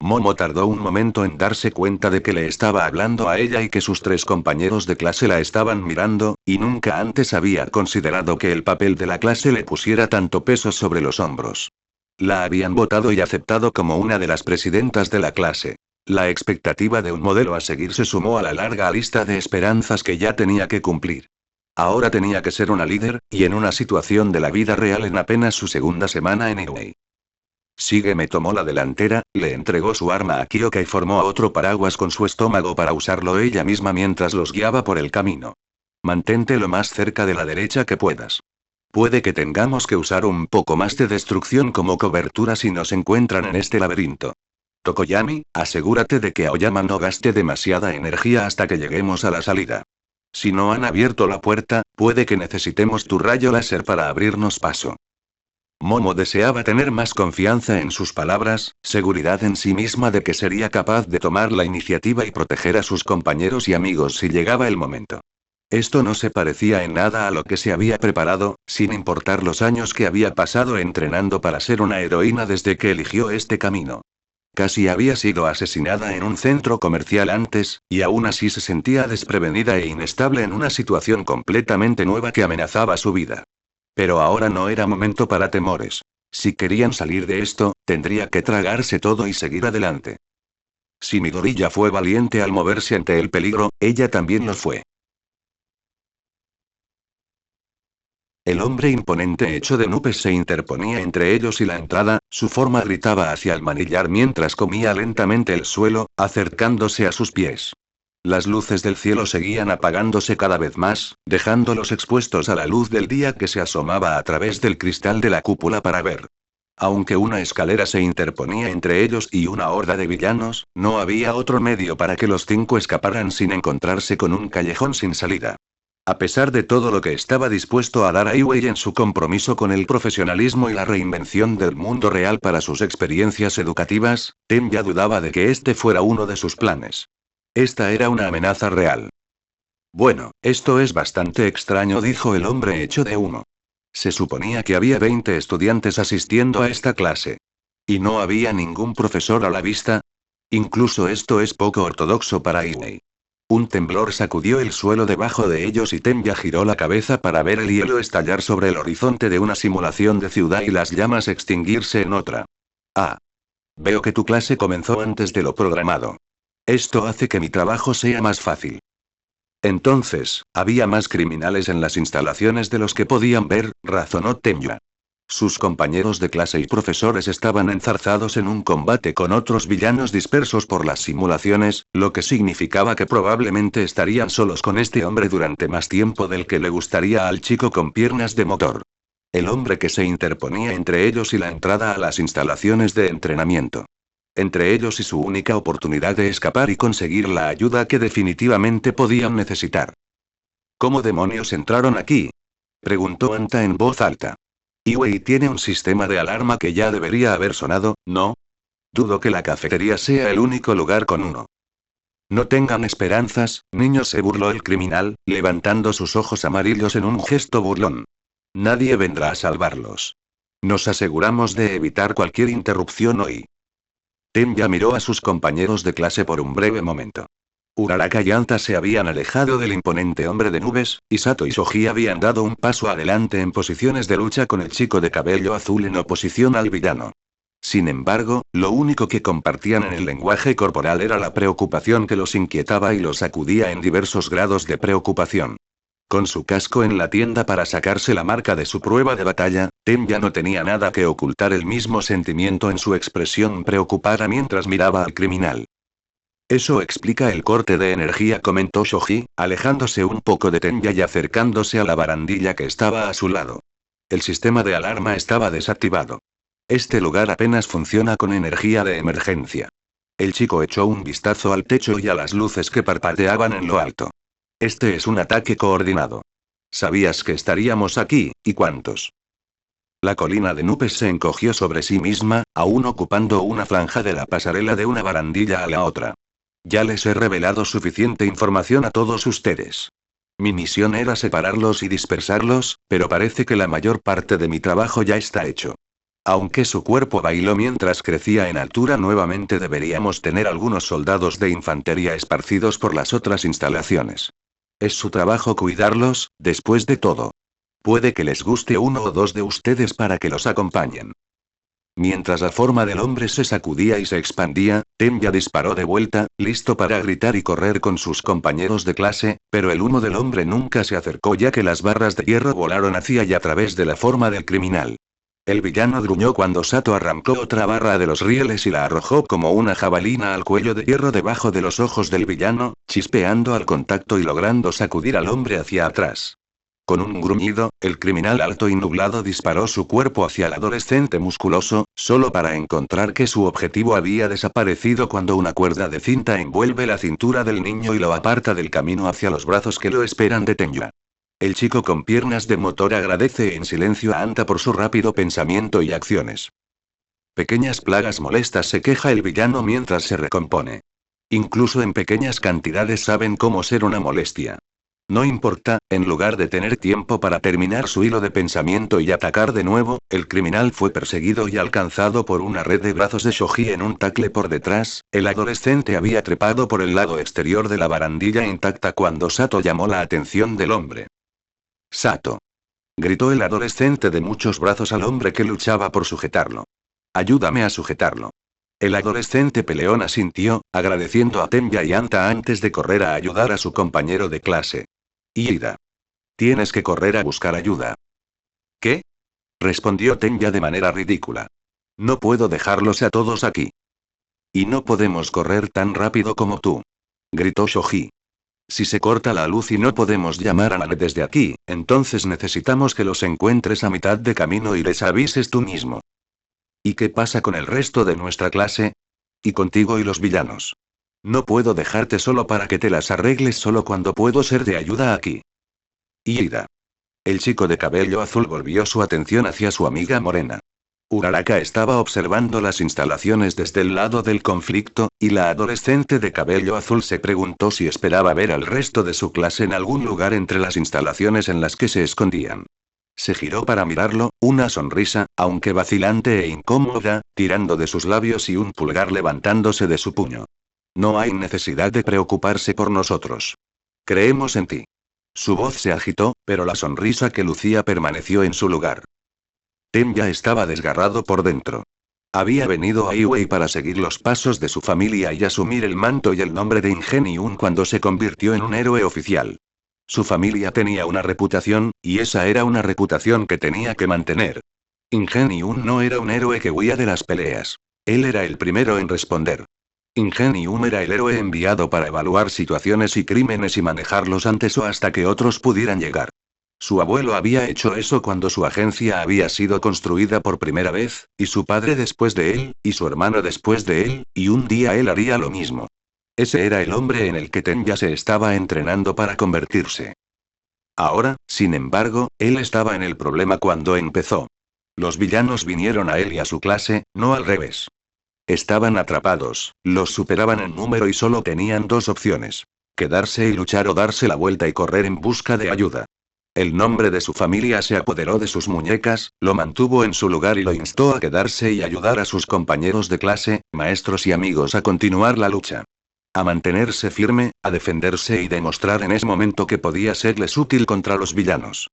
Momo tardó un momento en darse cuenta de que le estaba hablando a ella y que sus 3 compañeros de clase la estaban mirando, y nunca antes había considerado que el papel de la clase le pusiera tanto peso sobre los hombros. La habían votado y aceptado como una de las presidentas de la clase. La expectativa de un modelo a seguir se sumó a la larga lista de esperanzas que ya tenía que cumplir. Ahora tenía que ser una líder, y en una situación de la vida real en apenas su segunda semana en Inoue. Sígueme tomó la delantera, le entregó su arma a Kyoka y formó otro paraguas con su estómago para usarlo ella misma mientras los guiaba por el camino. «Mantente lo más cerca de la derecha que puedas. Puede que tengamos que usar un poco más de destrucción como cobertura si nos encuentran en este laberinto. Tokoyami, asegúrate de que Aoyama no gaste demasiada energía hasta que lleguemos a la salida. Si no han abierto la puerta, puede que necesitemos tu rayo láser para abrirnos paso». Momo deseaba tener más confianza en sus palabras, seguridad en sí misma de que sería capaz de tomar la iniciativa y proteger a sus compañeros y amigos si llegaba el momento. Esto no se parecía en nada a lo que se había preparado, sin importar los años que había pasado entrenando para ser una heroína desde que eligió este camino. Casi había sido asesinada en un centro comercial antes, y aún así se sentía desprevenida e inestable en una situación completamente nueva que amenazaba su vida. Pero ahora no era momento para temores. Si querían salir de esto, tendría que tragarse todo y seguir adelante. Si Midori ya fue valiente al moverse ante el peligro, ella también lo fue. El hombre imponente hecho de nubes se interponía entre ellos y la entrada, su forma gritaba hacia el manillar mientras comía lentamente el suelo, acercándose a sus pies. Las luces del cielo seguían apagándose cada vez más, dejándolos expuestos a la luz del día que se asomaba a través del cristal de la cúpula para ver. Aunque una escalera se interponía entre ellos y una horda de villanos, no había otro medio para que los 5 escaparan sin encontrarse con un callejón sin salida. A pesar de todo lo que estaba dispuesto a dar Ai Wei en su compromiso con el profesionalismo y la reinvención del mundo real para sus experiencias educativas, Ten ya dudaba de que este fuera uno de sus planes. Esta era una amenaza real. Bueno, esto es bastante extraño, dijo el hombre hecho de humo. Se suponía que había 20 estudiantes asistiendo a esta clase. ¿Y no había ningún profesor a la vista? Incluso esto es poco ortodoxo para Ai Wei. Un temblor sacudió el suelo debajo de ellos y Tenya giró la cabeza para ver el hielo estallar sobre el horizonte de una simulación de ciudad y las llamas extinguirse en otra. Ah. Veo que tu clase comenzó antes de lo programado. Esto hace que mi trabajo sea más fácil. Entonces, había más criminales en las instalaciones de los que podían ver, razonó Tenya. Sus compañeros de clase y profesores estaban enzarzados en un combate con otros villanos dispersos por las simulaciones, lo que significaba que probablemente estarían solos con este hombre durante más tiempo del que le gustaría al chico con piernas de motor. El hombre que se interponía entre ellos y la entrada a las instalaciones de entrenamiento. Entre ellos y su única oportunidad de escapar y conseguir la ayuda que definitivamente podían necesitar. ¿Cómo demonios entraron aquí?, preguntó Anta en voz alta. Ai Wei tiene un sistema de alarma que ya debería haber sonado, ¿no? Dudo que la cafetería sea el único lugar con uno. No tengan esperanzas, niños, se burló el criminal, levantando sus ojos amarillos en un gesto burlón. Nadie vendrá a salvarlos. Nos aseguramos de evitar cualquier interrupción hoy. Tenya miró a sus compañeros de clase por un breve momento. Uraraka y Anta se habían alejado del imponente hombre de nubes, y Sato y Shoji habían dado un paso adelante en posiciones de lucha con el chico de cabello azul en oposición al villano. Sin embargo, lo único que compartían en el lenguaje corporal era la preocupación que los inquietaba y los sacudía en diversos grados de preocupación. Con su casco en la tienda para sacarse la marca de su prueba de batalla, Tenya no tenía nada que ocultar el mismo sentimiento en su expresión preocupada mientras miraba al criminal. Eso explica el corte de energía, comentó Shoji, alejándose un poco de Tenya y acercándose a la barandilla que estaba a su lado. El sistema de alarma estaba desactivado. Este lugar apenas funciona con energía de emergencia. El chico echó un vistazo al techo y a las luces que parpadeaban en lo alto. Este es un ataque coordinado. ¿Sabías que estaríamos aquí, y cuántos? La colina de nubes se encogió sobre sí misma, aún ocupando una franja de la pasarela de una barandilla a la otra. Ya les he revelado suficiente información a todos ustedes. Mi misión era separarlos y dispersarlos, pero parece que la mayor parte de mi trabajo ya está hecho. Aunque su cuerpo bailó mientras crecía en altura, nuevamente deberíamos tener algunos soldados de infantería esparcidos por las otras instalaciones. Es su trabajo cuidarlos, después de todo. Puede que les guste uno o dos de ustedes para que los acompañen. Mientras la forma del hombre se sacudía y se expandía, Tenya disparó de vuelta, listo para gritar y correr con sus compañeros de clase, pero el humo del hombre nunca se acercó ya que las barras de hierro volaron hacia y a través de la forma del criminal. El villano gruñó cuando Sato arrancó otra barra de los rieles y la arrojó como una jabalina al cuello de hierro debajo de los ojos del villano, chispeando al contacto y logrando sacudir al hombre hacia atrás. Con un gruñido, el criminal alto y nublado disparó su cuerpo hacia el adolescente musculoso, solo para encontrar que su objetivo había desaparecido cuando una cuerda de cinta envuelve la cintura del niño y lo aparta del camino hacia los brazos que lo esperan de Tenya. El chico con piernas de motor agradece en silencio a Anta por su rápido pensamiento y acciones. Pequeñas plagas molestas, se queja el villano mientras se recompone. Incluso en pequeñas cantidades saben cómo ser una molestia. No importa, en lugar de tener tiempo para terminar su hilo de pensamiento y atacar de nuevo, el criminal fue perseguido y alcanzado por una red de brazos de Shoji en un tackle por detrás. El adolescente había trepado por el lado exterior de la barandilla intacta cuando Sato llamó la atención del hombre. «Sato», gritó el adolescente de muchos brazos al hombre que luchaba por sujetarlo. «Ayúdame a sujetarlo». El adolescente peleón asintió, agradeciendo a Tenya y Anta antes de correr a ayudar a su compañero de clase. «Ida. Tienes que correr a buscar ayuda». «¿Qué?», respondió Tenya de manera ridícula. «No puedo dejarlos a todos aquí». «Y no podemos correr tan rápido como tú», gritó Shoji. «Si se corta la luz y no podemos llamar a Nane desde aquí, entonces necesitamos que los encuentres a mitad de camino y les avises tú mismo». «¿Y qué pasa con el resto de nuestra clase? ¿Y contigo y los villanos? No puedo dejarte solo para que te las arregles solo cuando puedo ser de ayuda aquí». «Ida». El chico de cabello azul volvió su atención hacia su amiga morena. Uraraka estaba observando las instalaciones desde el lado del conflicto, y la adolescente de cabello azul se preguntó si esperaba ver al resto de su clase en algún lugar entre las instalaciones en las que se escondían. Se giró para mirarlo, una sonrisa, aunque vacilante e incómoda, tirando de sus labios y un pulgar levantándose de su puño. «No hay necesidad de preocuparse por nosotros. Creemos en ti». Su voz se agitó, pero la sonrisa que lucía permaneció en su lugar. Tenya estaba desgarrado por dentro. Había venido a Iwei para seguir los pasos de su familia y asumir el manto y el nombre de Ingeniun cuando se convirtió en un héroe oficial. Su familia tenía una reputación, y esa era una reputación que tenía que mantener. Ingeniun no era un héroe que huía de las peleas. Él era el primero en responder. Ingenium era el héroe enviado para evaluar situaciones y crímenes y manejarlos antes o hasta que otros pudieran llegar. Su abuelo había hecho eso cuando su agencia había sido construida por primera vez, y su padre después de él, y su hermano después de él, y un día él haría lo mismo. Ese era el hombre en el que Tenya se estaba entrenando para convertirse. Ahora, sin embargo, él estaba en el problema cuando empezó. Los villanos vinieron a él y a su clase, no al revés. Estaban atrapados, los superaban en número y solo tenían dos opciones: quedarse y luchar o darse la vuelta y correr en busca de ayuda. El nombre de su familia se apoderó de sus muñecas, lo mantuvo en su lugar y lo instó a quedarse y ayudar a sus compañeros de clase, maestros y amigos a continuar la lucha. A mantenerse firme, a defenderse y demostrar en ese momento que podía serles útil contra los villanos.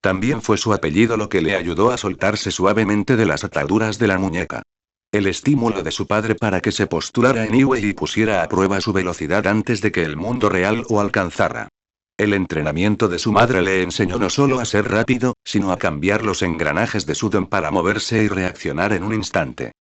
También fue su apellido lo que le ayudó a soltarse suavemente de las ataduras de la muñeca. El estímulo de su padre para que se postulara en Iwei y pusiera a prueba su velocidad antes de que el mundo real lo alcanzara. El entrenamiento de su madre le enseñó no solo a ser rápido, sino a cambiar los engranajes de su don para moverse y reaccionar en un instante.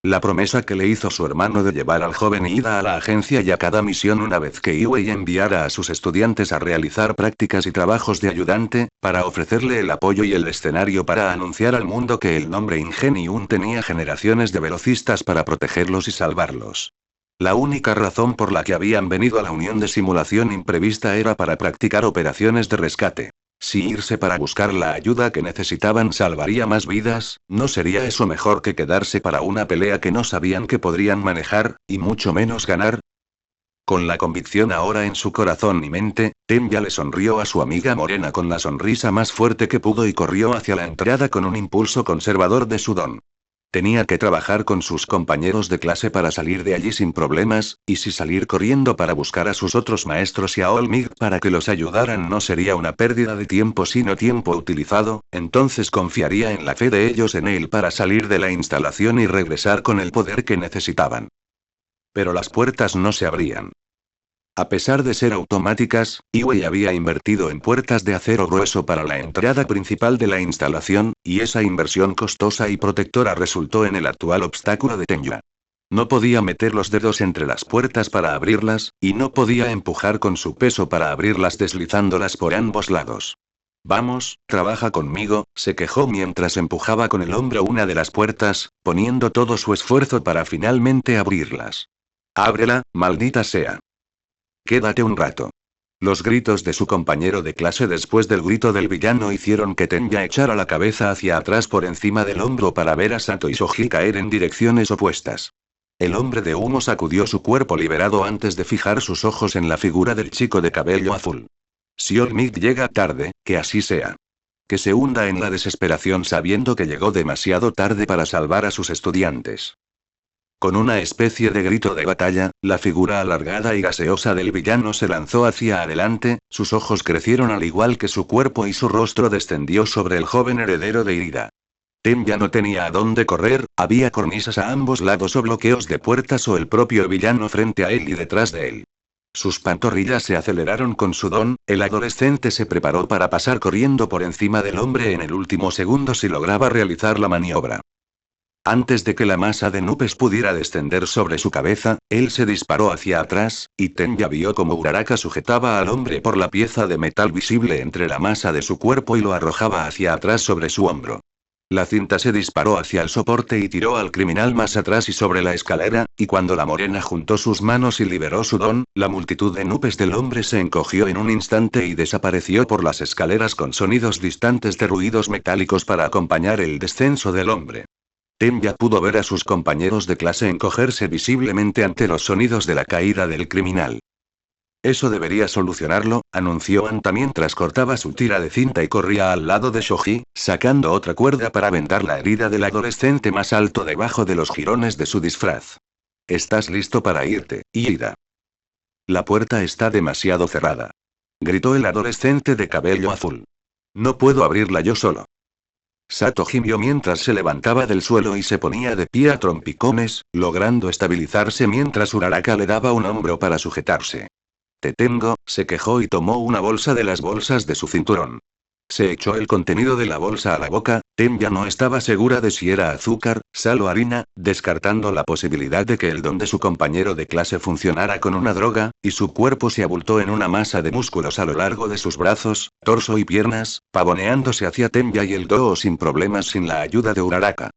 La promesa que le hizo su hermano de llevar al joven Ida a la agencia y a cada misión una vez que Iwei enviara a sus estudiantes a realizar prácticas y trabajos de ayudante, para ofrecerle el apoyo y el escenario para anunciar al mundo que el nombre Ingeniun tenía generaciones de velocistas para protegerlos y salvarlos. La única razón por la que habían venido a la unión de simulación imprevista era para practicar operaciones de rescate. Si irse para buscar la ayuda que necesitaban salvaría más vidas, ¿no sería eso mejor que quedarse para una pelea que no sabían que podrían manejar, y mucho menos ganar? Con la convicción ahora en su corazón y mente, Tenya le sonrió a su amiga morena con la sonrisa más fuerte que pudo y corrió hacia la entrada con un impulso conservador de su don. Tenía que trabajar con sus compañeros de clase para salir de allí sin problemas, y si salir corriendo para buscar a sus otros maestros y a Olmig para que los ayudaran no sería una pérdida de tiempo sino tiempo utilizado, entonces confiaría en la fe de ellos en él para salir de la instalación y regresar con el poder que necesitaban. Pero las puertas no se abrían. A pesar de ser automáticas, Iwei había invertido en puertas de acero grueso para la entrada principal de la instalación, y esa inversión costosa y protectora resultó en el actual obstáculo de Tenya. No podía meter los dedos entre las puertas para abrirlas, y no podía empujar con su peso para abrirlas deslizándolas por ambos lados. «Vamos, trabaja conmigo», se quejó mientras empujaba con el hombro una de las puertas, poniendo todo su esfuerzo para finalmente abrirlas. «Ábrela, maldita sea». «Quédate un rato». Los gritos de su compañero de clase después del grito del villano hicieron que Tenya echara la cabeza hacia atrás por encima del hombro para ver a Sato y Shoji caer en direcciones opuestas. El hombre de humo sacudió su cuerpo liberado antes de fijar sus ojos en la figura del chico de cabello azul. Si Olmec llega tarde, que así sea. Que se hunda en la desesperación sabiendo que llegó demasiado tarde para salvar a sus estudiantes. Con una especie de grito de batalla, la figura alargada y gaseosa del villano se lanzó hacia adelante, sus ojos crecieron al igual que su cuerpo y su rostro descendió sobre el joven heredero de Irida. Tem ya no tenía a dónde correr, había cornisas a ambos lados o bloqueos de puertas o el propio villano frente a él y detrás de él. Sus pantorrillas se aceleraron con sudor, el adolescente se preparó para pasar corriendo por encima del hombre en el último segundo si lograba realizar la maniobra. Antes de que la masa de nubes pudiera descender sobre su cabeza, él se disparó hacia atrás, y Tenya vio como Uraraka sujetaba al hombre por la pieza de metal visible entre la masa de su cuerpo y lo arrojaba hacia atrás sobre su hombro. La cinta se disparó hacia el soporte y tiró al criminal más atrás y sobre la escalera, y cuando la morena juntó sus manos y liberó su don, la multitud de nubes del hombre se encogió en un instante y desapareció por las escaleras con sonidos distantes de ruidos metálicos para acompañar el descenso del hombre. Tenya pudo ver a sus compañeros de clase encogerse visiblemente ante los sonidos de la caída del criminal. Eso debería solucionarlo, anunció Anta mientras cortaba su tira de cinta y corría al lado de Shoji, sacando otra cuerda para vendar la herida del adolescente más alto debajo de los jirones de su disfraz. ¿Estás listo para irte, Ida? La puerta está demasiado cerrada. Gritó el adolescente de cabello azul. No puedo abrirla yo solo. Sato gimió mientras se levantaba del suelo y se ponía de pie a trompicones, logrando estabilizarse mientras Uraraka le daba un hombro para sujetarse. Te tengo, se quejó y tomó una bolsa de las bolsas de su cinturón. Se echó el contenido de la bolsa a la boca, Tenya no estaba segura de si era azúcar, sal o harina, descartando la posibilidad de que el don de su compañero de clase funcionara con una droga, y su cuerpo se abultó en una masa de músculos a lo largo de sus brazos, torso y piernas, pavoneándose hacia Tenya y el doo sin problemas sin la ayuda de Uraraka.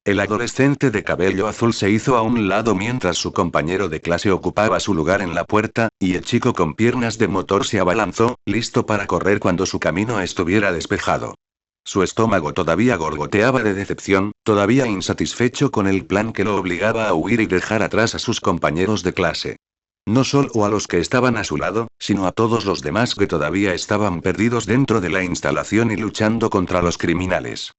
El adolescente de cabello azul se hizo a un lado mientras su compañero de clase ocupaba su lugar en la puerta, y el chico con piernas de motor se abalanzó, listo para correr cuando su camino estuviera despejado. Su estómago todavía gorgoteaba de decepción, todavía insatisfecho con el plan que lo obligaba a huir y dejar atrás a sus compañeros de clase. No solo a los que estaban a su lado, sino a todos los demás que todavía estaban perdidos dentro de la instalación y luchando contra los criminales.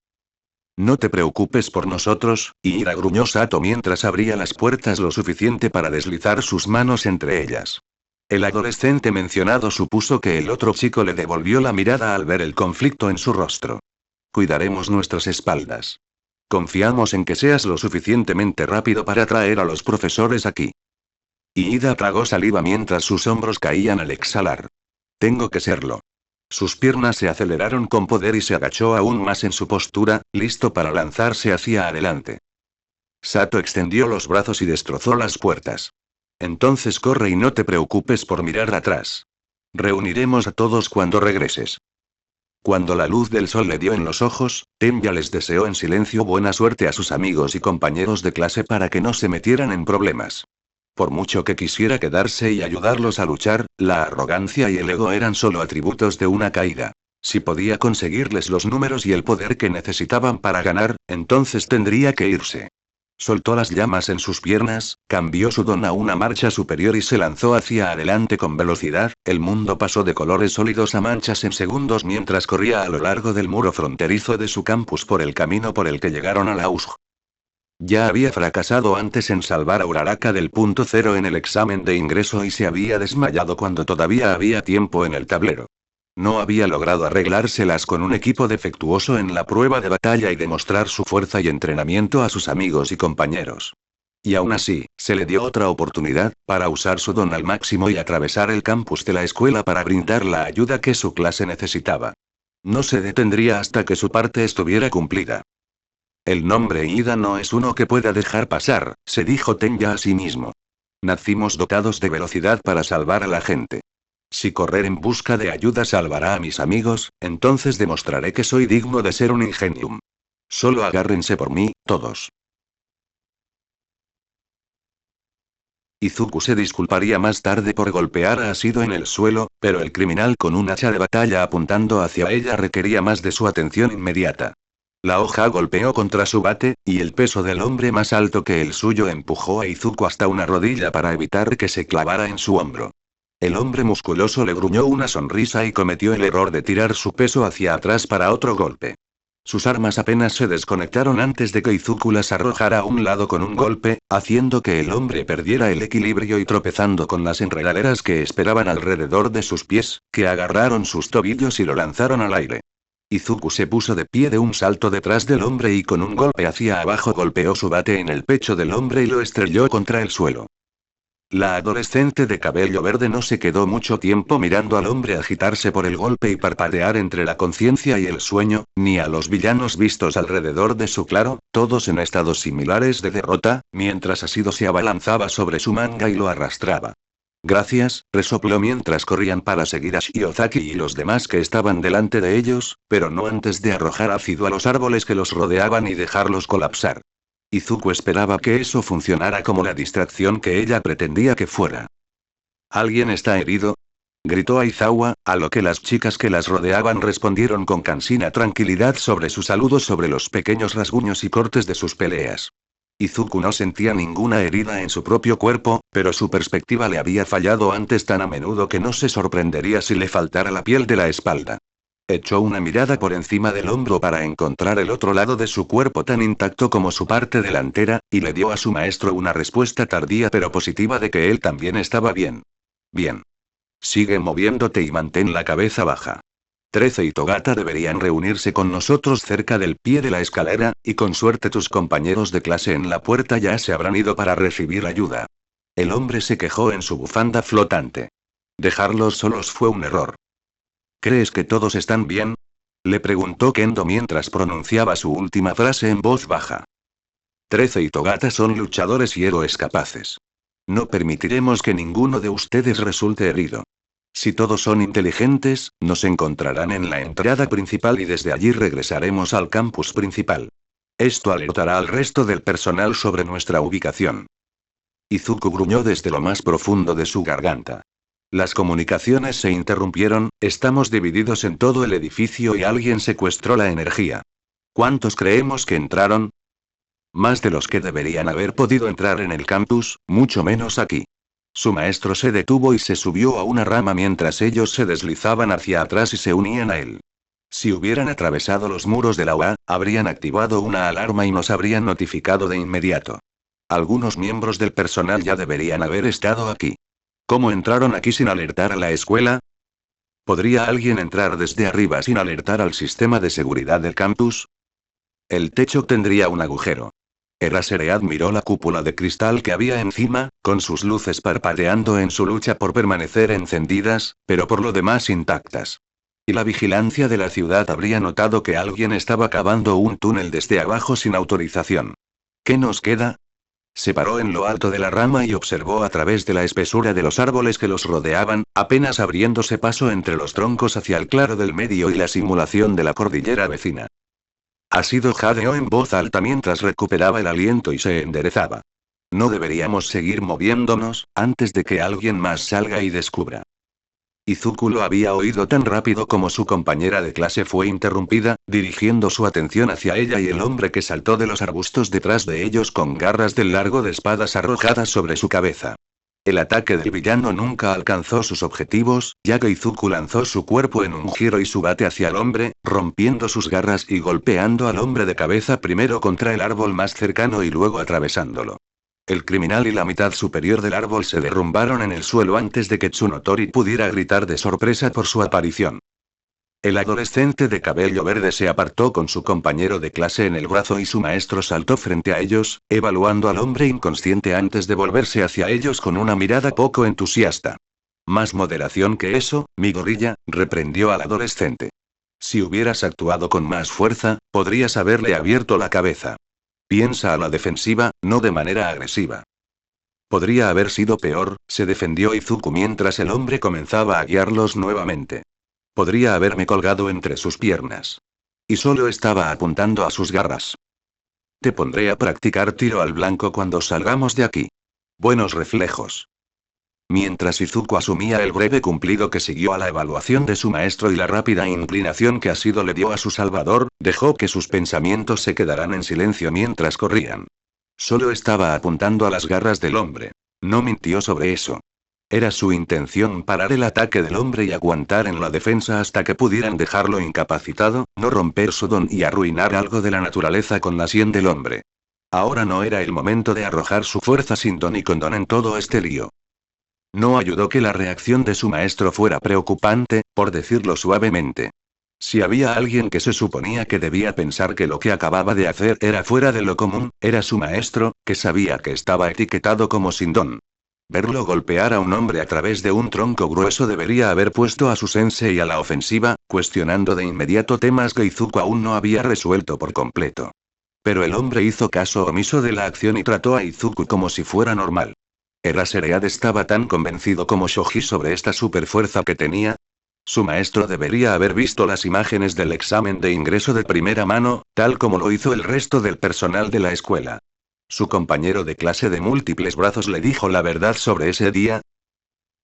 No te preocupes por nosotros, Ira, gruñó Sato mientras abría las puertas lo suficiente para deslizar sus manos entre ellas. El adolescente mencionado supuso que el otro chico le devolvió la mirada al ver el conflicto en su rostro. Cuidaremos nuestras espaldas. Confiamos en que seas lo suficientemente rápido para traer a los profesores aquí. Ida tragó saliva mientras sus hombros caían al exhalar. Tengo que serlo. Sus piernas se aceleraron con poder y se agachó aún más en su postura, listo para lanzarse hacia adelante. Sato extendió los brazos y destrozó las puertas. Entonces corre y no te preocupes por mirar atrás. Reuniremos a todos cuando regreses. Cuando la luz del sol le dio en los ojos, Tenya les deseó en silencio buena suerte a sus amigos y compañeros de clase para que no se metieran en problemas. Por mucho que quisiera quedarse y ayudarlos a luchar, la arrogancia y el ego eran solo atributos de una caída. Si podía conseguirles los números y el poder que necesitaban para ganar, entonces tendría que irse. Soltó las llamas en sus piernas, cambió su don a una marcha superior y se lanzó hacia adelante con velocidad. El mundo pasó de colores sólidos a manchas en segundos mientras corría a lo largo del muro fronterizo de su campus por el camino por el que llegaron a la USG. Ya había fracasado antes en salvar a Uraraka del punto cero en el examen de ingreso y se había desmayado cuando todavía había tiempo en el tablero. No había logrado arreglárselas con un equipo defectuoso en la prueba de batalla y demostrar su fuerza y entrenamiento a sus amigos y compañeros. Y aún así, se le dio otra oportunidad, para usar su don al máximo y atravesar el campus de la escuela para brindar la ayuda que su clase necesitaba. No se detendría hasta que su parte estuviera cumplida. El nombre Ida no es uno que pueda dejar pasar, se dijo Tenya a sí mismo. Nacimos dotados de velocidad para salvar a la gente. Si correr en busca de ayuda salvará a mis amigos, entonces demostraré que soy digno de ser un ingenium. Solo agárrense por mí, todos. Izuku se disculparía más tarde por golpear a Asido en el suelo, pero el criminal con un hacha de batalla apuntando hacia ella requería más de su atención inmediata. La hoja golpeó contra su bate, y el peso del hombre más alto que el suyo empujó a Izuku hasta una rodilla para evitar que se clavara en su hombro. El hombre musculoso le gruñó una sonrisa y cometió el error de tirar su peso hacia atrás para otro golpe. Sus armas apenas se desconectaron antes de que Izuku las arrojara a un lado con un golpe, haciendo que el hombre perdiera el equilibrio y tropezando con las enredaderas que esperaban alrededor de sus pies, que agarraron sus tobillos y lo lanzaron al aire. Izuku se puso de pie de un salto detrás del hombre y con un golpe hacia abajo golpeó su bate en el pecho del hombre y lo estrelló contra el suelo. La adolescente de cabello verde no se quedó mucho tiempo mirando al hombre agitarse por el golpe y parpadear entre la conciencia y el sueño, ni a los villanos vistos alrededor de su claro, todos en estados similares de derrota, mientras Asido se abalanzaba sobre su manga y lo arrastraba. Gracias, resopló mientras corrían para seguir a Shiozaki y los demás que estaban delante de ellos, pero no antes de arrojar ácido a los árboles que los rodeaban y dejarlos colapsar. Izuku esperaba que eso funcionara como la distracción que ella pretendía que fuera. ¿Alguien está herido?, gritó Aizawa, a lo que las chicas que las rodeaban respondieron con cansina tranquilidad sobre su saludo sobre los pequeños rasguños y cortes de sus peleas. Izuku no sentía ninguna herida en su propio cuerpo, pero su perspectiva le había fallado antes tan a menudo que no se sorprendería si le faltara la piel de la espalda. Echó una mirada por encima del hombro para encontrar el otro lado de su cuerpo tan intacto como su parte delantera, y le dio a su maestro una respuesta tardía pero positiva de que él también estaba bien. Bien. Sigue moviéndote y mantén la cabeza baja. 13 y Togata deberían reunirse con nosotros cerca del pie de la escalera, y con suerte tus compañeros de clase en la puerta ya se habrán ido para recibir ayuda. El hombre se quejó en su bufanda flotante. Dejarlos solos fue un error. ¿Crees que todos están bien?, le preguntó Kendo mientras pronunciaba su última frase en voz baja. 13 y Togata son luchadores y héroes capaces. No permitiremos que ninguno de ustedes resulte herido. Si todos son inteligentes, nos encontrarán en la entrada principal y desde allí regresaremos al campus principal. Esto alertará al resto del personal sobre nuestra ubicación. Izuku gruñó desde lo más profundo de su garganta. Las comunicaciones se interrumpieron, estamos divididos en todo el edificio y alguien secuestró la energía. ¿Cuántos creemos que entraron? Más de los que deberían haber podido entrar en el campus, mucho menos aquí. Su maestro se detuvo y se subió a una rama mientras ellos se deslizaban hacia atrás y se unían a él. Si hubieran atravesado los muros de la UA, habrían activado una alarma y nos habrían notificado de inmediato. Algunos miembros del personal ya deberían haber estado aquí. ¿Cómo entraron aquí sin alertar a la escuela? ¿Podría alguien entrar desde arriba sin alertar al sistema de seguridad del campus? El techo tendría un agujero. Eraserhead miró la cúpula de cristal que había encima, con sus luces parpadeando en su lucha por permanecer encendidas, pero por lo demás intactas. Y la vigilancia de la ciudad habría notado que alguien estaba cavando un túnel desde abajo sin autorización. ¿Qué nos queda? Se paró en lo alto de la rama y observó a través de la espesura de los árboles que los rodeaban, apenas abriéndose paso entre los troncos hacia el claro del medio y la simulación de la cordillera vecina. Asido jadeó en voz alta mientras recuperaba el aliento y se enderezaba. No deberíamos seguir moviéndonos, antes de que alguien más salga y descubra. Izuku lo había oído tan rápido como su compañera de clase fue interrumpida, dirigiendo su atención hacia ella y el hombre que saltó de los arbustos detrás de ellos con garras del largo de espadas arrojadas sobre su cabeza. El ataque del villano nunca alcanzó sus objetivos, ya que Izuku lanzó su cuerpo en un giro y su bate hacia el hombre, rompiendo sus garras y golpeando al hombre de cabeza primero contra el árbol más cercano y luego atravesándolo. El criminal y la mitad superior del árbol se derrumbaron en el suelo antes de que Tsunotori pudiera gritar de sorpresa por su aparición. El adolescente de cabello verde se apartó con su compañero de clase en el brazo y su maestro saltó frente a ellos, evaluando al hombre inconsciente antes de volverse hacia ellos con una mirada poco entusiasta. Más moderación que eso, mi gorilla, reprendió al adolescente. Si hubieras actuado con más fuerza, podrías haberle abierto la cabeza. Piensa a la defensiva, no de manera agresiva. Podría haber sido peor, se defendió Izuku mientras el hombre comenzaba a guiarlos nuevamente. Podría haberme colgado entre sus piernas. Y solo estaba apuntando a sus garras. Te pondré a practicar tiro al blanco cuando salgamos de aquí. Buenos reflejos. Mientras Izuku asumía el breve cumplido que siguió a la evaluación de su maestro y la rápida inclinación que Asido le dio a su salvador, dejó que sus pensamientos se quedaran en silencio mientras corrían. Solo estaba apuntando a las garras del hombre. No mintió sobre eso. Era su intención parar el ataque del hombre y aguantar en la defensa hasta que pudieran dejarlo incapacitado, no romper su don y arruinar algo de la naturaleza con la sien del hombre. Ahora no era el momento de arrojar su fuerza sin don y con don en todo este lío. No ayudó que la reacción de su maestro fuera preocupante, por decirlo suavemente. Si había alguien que se suponía que debía pensar que lo que acababa de hacer era fuera de lo común, era su maestro, que sabía que estaba etiquetado como sin don. Verlo golpear a un hombre a través de un tronco grueso debería haber puesto a su sensei a la ofensiva, cuestionando de inmediato temas que Izuku aún no había resuelto por completo. Pero el hombre hizo caso omiso de la acción y trató a Izuku como si fuera normal. ¿Eraseread estaba tan convencido como Shoji sobre esta superfuerza que tenía? Su maestro debería haber visto las imágenes del examen de ingreso de primera mano, tal como lo hizo el resto del personal de la escuela. ¿Su compañero de clase de múltiples brazos le dijo la verdad sobre ese día?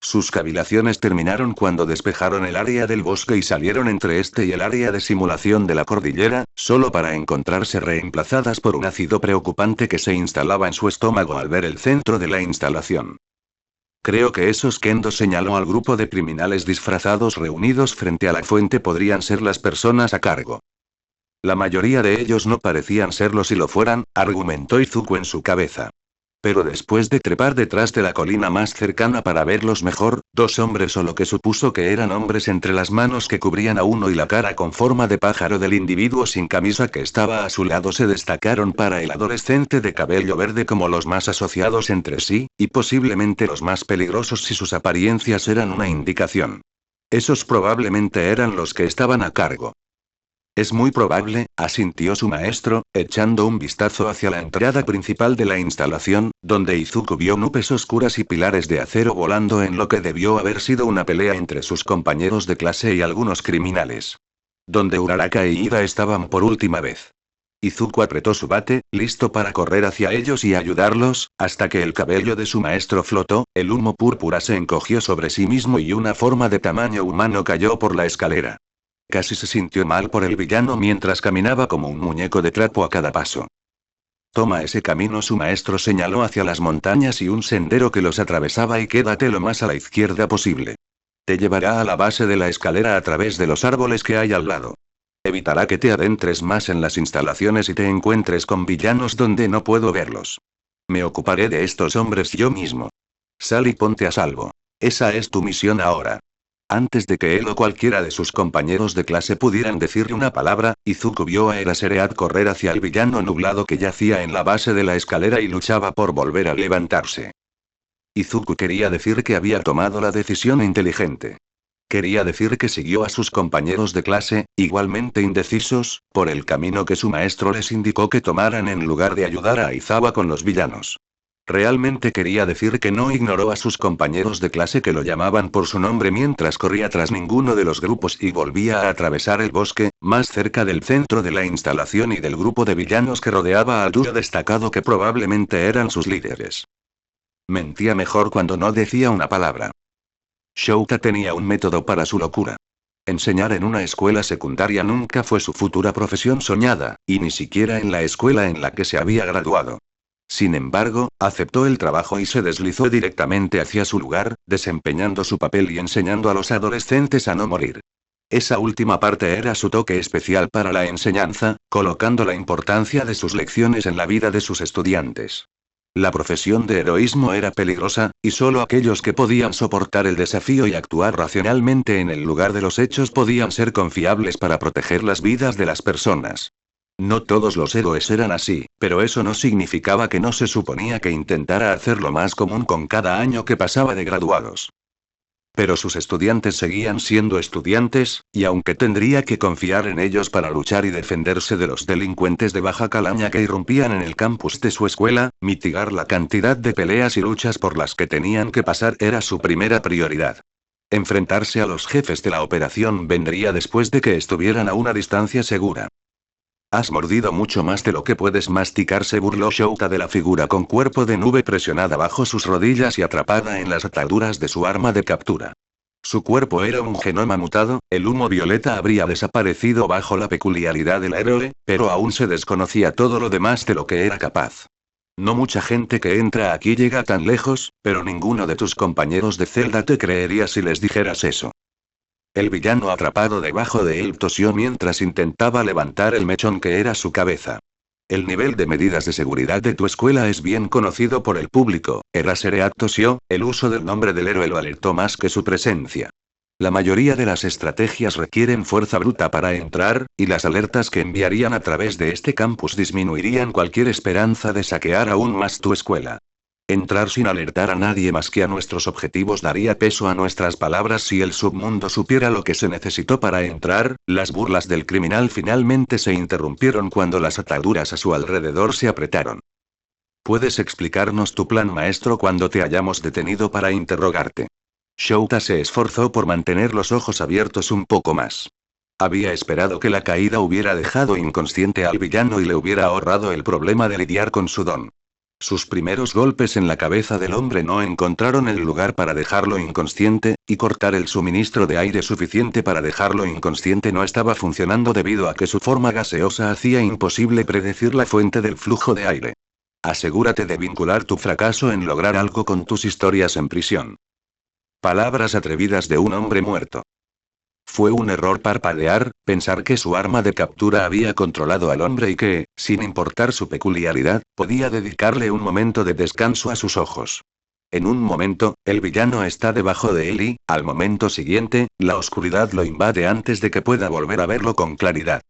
Sus cavilaciones terminaron cuando despejaron el área del bosque y salieron entre este y el área de simulación de la cordillera, solo para encontrarse reemplazadas por un ácido preocupante que se instalaba en su estómago al ver el centro de la instalación. Creo que esos Kendo señaló al grupo de criminales disfrazados reunidos frente a la fuente podrían ser las personas a cargo. La mayoría de ellos no parecían serlo si lo fueran, argumentó Izuku en su cabeza. Pero después de trepar detrás de la colina más cercana para verlos mejor, dos hombres o lo que supuso que eran hombres entre las manos que cubrían a uno y la cara con forma de pájaro del individuo sin camisa que estaba a su lado se destacaron para el adolescente de cabello verde como los más asociados entre sí, y posiblemente los más peligrosos si sus apariencias eran una indicación. Esos probablemente eran los que estaban a cargo. Es muy probable, asintió su maestro, echando un vistazo hacia la entrada principal de la instalación, donde Izuku vio nubes oscuras y pilares de acero volando en lo que debió haber sido una pelea entre sus compañeros de clase y algunos criminales. Donde Uraraka e Ida estaban por última vez. Izuku apretó su bate, listo para correr hacia ellos y ayudarlos, hasta que el cabello de su maestro flotó, el humo púrpura se encogió sobre sí mismo y una forma de tamaño humano cayó por la escalera. Casi se sintió mal por el villano mientras caminaba como un muñeco de trapo a cada paso. Toma ese camino, su maestro señaló hacia las montañas y un sendero que los atravesaba y quédate lo más a la izquierda posible. Te llevará a la base de la escalera a través de los árboles que hay al lado. Evitará que te adentres más en las instalaciones y te encuentres con villanos donde no puedo verlos. Me ocuparé de estos hombres yo mismo. Sal y ponte a salvo. Esa es tu misión ahora. Antes de que él o cualquiera de sus compañeros de clase pudieran decirle una palabra, Izuku vio a Eraseread correr hacia el villano nublado que yacía en la base de la escalera y luchaba por volver a levantarse. Izuku quería decir que había tomado la decisión inteligente. Quería decir que siguió a sus compañeros de clase, igualmente indecisos, por el camino que su maestro les indicó que tomaran en lugar de ayudar a Aizawa con los villanos. Realmente quería decir que no ignoró a sus compañeros de clase que lo llamaban por su nombre mientras corría tras ninguno de los grupos y volvía a atravesar el bosque, más cerca del centro de la instalación y del grupo de villanos que rodeaba al dúo destacado que probablemente eran sus líderes. Mentía mejor cuando no decía una palabra. Shouta tenía un método para su locura. Enseñar en una escuela secundaria nunca fue su futura profesión soñada, y ni siquiera en la escuela en la que se había graduado. Sin embargo, aceptó el trabajo y se deslizó directamente hacia su lugar, desempeñando su papel y enseñando a los adolescentes a no morir. Esa última parte era su toque especial para la enseñanza, colocando la importancia de sus lecciones en la vida de sus estudiantes. La profesión de heroísmo era peligrosa, y solo aquellos que podían soportar el desafío y actuar racionalmente en el lugar de los hechos podían ser confiables para proteger las vidas de las personas. No todos los héroes eran así, pero eso no significaba que no se suponía que intentara hacerlo más común con cada año que pasaba de graduados. Pero sus estudiantes seguían siendo estudiantes, y aunque tendría que confiar en ellos para luchar y defenderse de los delincuentes de baja calaña que irrumpían en el campus de su escuela, mitigar la cantidad de peleas y luchas por las que tenían que pasar era su primera prioridad. Enfrentarse a los jefes de la operación vendría después de que estuvieran a una distancia segura. Has mordido mucho más de lo que puedes masticar, se burló Shouta de la figura con cuerpo de nube presionada bajo sus rodillas y atrapada en las ataduras de su arma de captura. Su cuerpo era un genoma mutado, el humo violeta habría desaparecido bajo la peculiaridad del héroe, pero aún se desconocía todo lo demás de lo que era capaz. No mucha gente que entra aquí llega tan lejos, pero ninguno de tus compañeros de celda te creería si les dijeras eso. El villano atrapado debajo de él tosió mientras intentaba levantar el mechón que era su cabeza. El nivel de medidas de seguridad de tu escuela es bien conocido por el público. Erasereat tosió, el uso del nombre del héroe lo alertó más que su presencia. La mayoría de las estrategias requieren fuerza bruta para entrar, y las alertas que enviarían a través de este campus disminuirían cualquier esperanza de saquear aún más tu escuela. Entrar sin alertar a nadie más que a nuestros objetivos daría peso a nuestras palabras si el submundo supiera lo que se necesitó para entrar. Las burlas del criminal finalmente se interrumpieron cuando las ataduras a su alrededor se apretaron. ¿Puedes explicarnos tu plan maestro cuando te hayamos detenido para interrogarte? Shouta se esforzó por mantener los ojos abiertos un poco más. Había esperado que la caída hubiera dejado inconsciente al villano y le hubiera ahorrado el problema de lidiar con su don. Sus primeros golpes en la cabeza del hombre no encontraron el lugar para dejarlo inconsciente, y cortar el suministro de aire suficiente para dejarlo inconsciente no estaba funcionando debido a que su forma gaseosa hacía imposible predecir la fuente del flujo de aire. Asegúrate de vincular tu fracaso en lograr algo con tus historias en prisión. Palabras atrevidas de un hombre muerto. Fue un error parpadear, pensar que su arma de captura había controlado al hombre y que, sin importar su peculiaridad, podía dedicarle un momento de descanso a sus ojos. En un momento, el villano está debajo de él y, al momento siguiente, la oscuridad lo invade antes de que pueda volver a verlo con claridad.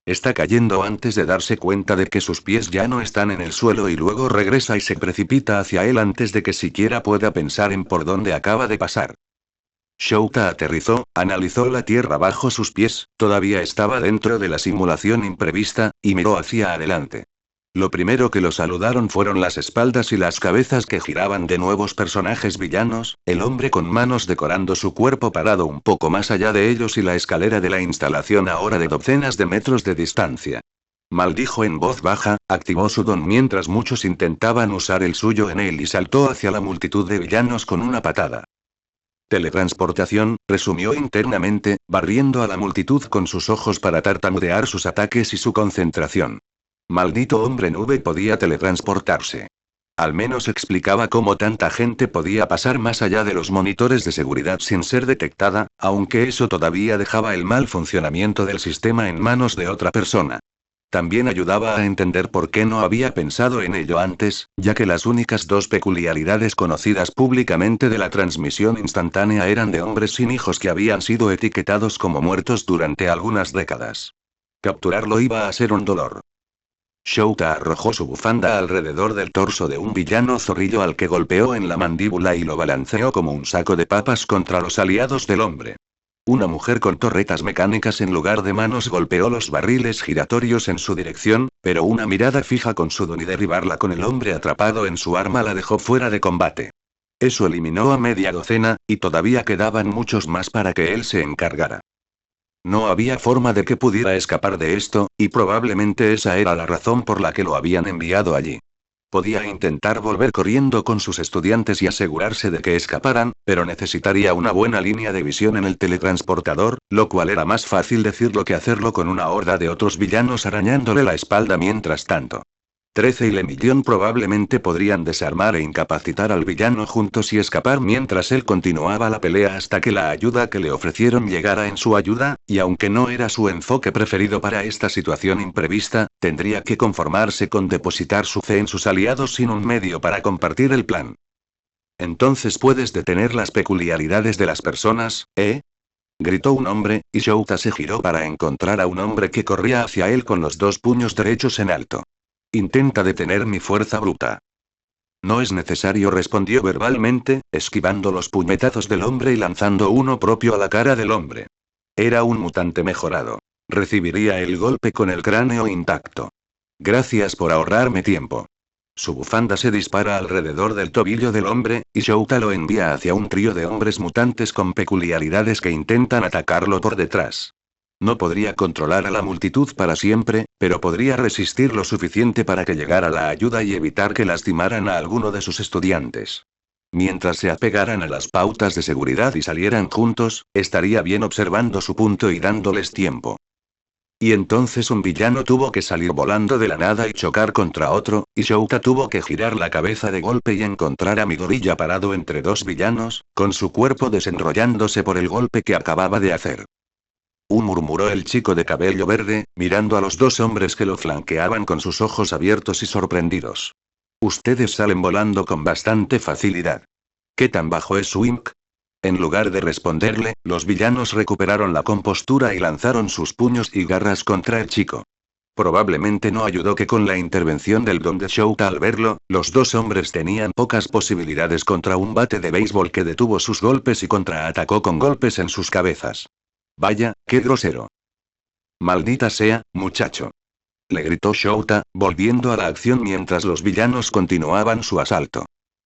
Está cayendo antes de darse cuenta de que sus pies ya no están en el suelo y luego regresa y se precipita hacia él antes de que siquiera pueda pensar en por dónde acaba de pasar. Shouta aterrizó, analizó la tierra bajo sus pies, todavía estaba dentro de la simulación imprevista, y miró hacia adelante. Lo primero que lo saludaron fueron las espaldas y las cabezas que giraban de nuevos personajes villanos, el hombre con manos decorando su cuerpo parado un poco más allá de ellos y la escalera de la instalación ahora de docenas de metros de distancia. Maldijo en voz baja, activó su don mientras muchos intentaban usar el suyo en él y saltó hacia la multitud de villanos con una patada. Teletransportación, resumió internamente, barriendo a la multitud con sus ojos para tartamudear sus ataques y su concentración. Maldito hombre nube podía teletransportarse. Al menos explicaba cómo tanta gente podía pasar más allá de los monitores de seguridad sin ser detectada, aunque eso todavía dejaba el mal funcionamiento del sistema en manos de otra persona. También ayudaba a entender por qué no había pensado en ello antes, ya que las únicas dos peculiaridades conocidas públicamente de la transmisión instantánea eran de hombres sin hijos que habían sido etiquetados como muertos durante algunas décadas. Capturarlo iba a ser un dolor. Shouta arrojó su bufanda alrededor del torso de un villano zorrillo al que golpeó en la mandíbula y lo balanceó como un saco de papas contra los aliados del hombre. Una mujer con torretas mecánicas en lugar de manos golpeó los barriles giratorios en su dirección, pero una mirada fija con su don y derribarla con el hombre atrapado en su arma la dejó fuera de combate. Eso eliminó a media docena, y todavía quedaban muchos más para que él se encargara. No había forma de que pudiera escapar de esto, y probablemente esa era la razón por la que lo habían enviado allí. Podía intentar volver corriendo con sus estudiantes y asegurarse de que escaparan, pero necesitaría una buena línea de visión en el teletransportador, lo cual era más fácil decirlo que hacerlo con una horda de otros villanos arañándole la espalda mientras tanto. 13 y Lemillón probablemente podrían desarmar e incapacitar al villano juntos y escapar mientras él continuaba la pelea hasta que la ayuda que le ofrecieron llegara en su ayuda, y aunque no era su enfoque preferido para esta situación imprevista, tendría que conformarse con depositar su fe en sus aliados sin un medio para compartir el plan. Entonces puedes detener las peculiaridades de las personas, ¿eh? Gritó un hombre, y Shouta se giró para encontrar a un hombre que corría hacia él con los dos puños derechos en alto. Intenta detener mi fuerza bruta. No es necesario, respondió verbalmente, esquivando los puñetazos del hombre y lanzando uno propio a la cara del hombre. Era un mutante mejorado. Recibiría el golpe con el cráneo intacto. Gracias por ahorrarme tiempo. Su bufanda se dispara alrededor del tobillo del hombre, y Shouta lo envía hacia un trío de hombres mutantes con peculiaridades que intentan atacarlo por detrás. No podría controlar a la multitud para siempre, pero podría resistir lo suficiente para que llegara la ayuda y evitar que lastimaran a alguno de sus estudiantes. Mientras se apegaran a las pautas de seguridad y salieran juntos, estaría bien observando su punto y dándoles tiempo. Y entonces un villano tuvo que salir volando de la nada y chocar contra otro, y Shouta tuvo que girar la cabeza de golpe y encontrar a Midoriya parado entre dos villanos, con su cuerpo desenrollándose por el golpe que acababa de hacer. Murmuró el chico de cabello verde, mirando a los dos hombres que lo flanqueaban con sus ojos abiertos y sorprendidos. Ustedes salen volando con bastante facilidad. ¿Qué tan bajo es su IMC? En lugar de responderle, los villanos recuperaron la compostura y lanzaron sus puños y garras contra el chico. Probablemente no ayudó que con la intervención del don de Shouta al verlo, los dos hombres tenían pocas posibilidades contra un bate de béisbol que detuvo sus golpes y contraatacó con golpes en sus cabezas. Vaya, qué grosero. Maldita sea, muchacho. Le gritó Shouta, volviendo a la acción mientras los villanos continuaban su asalto.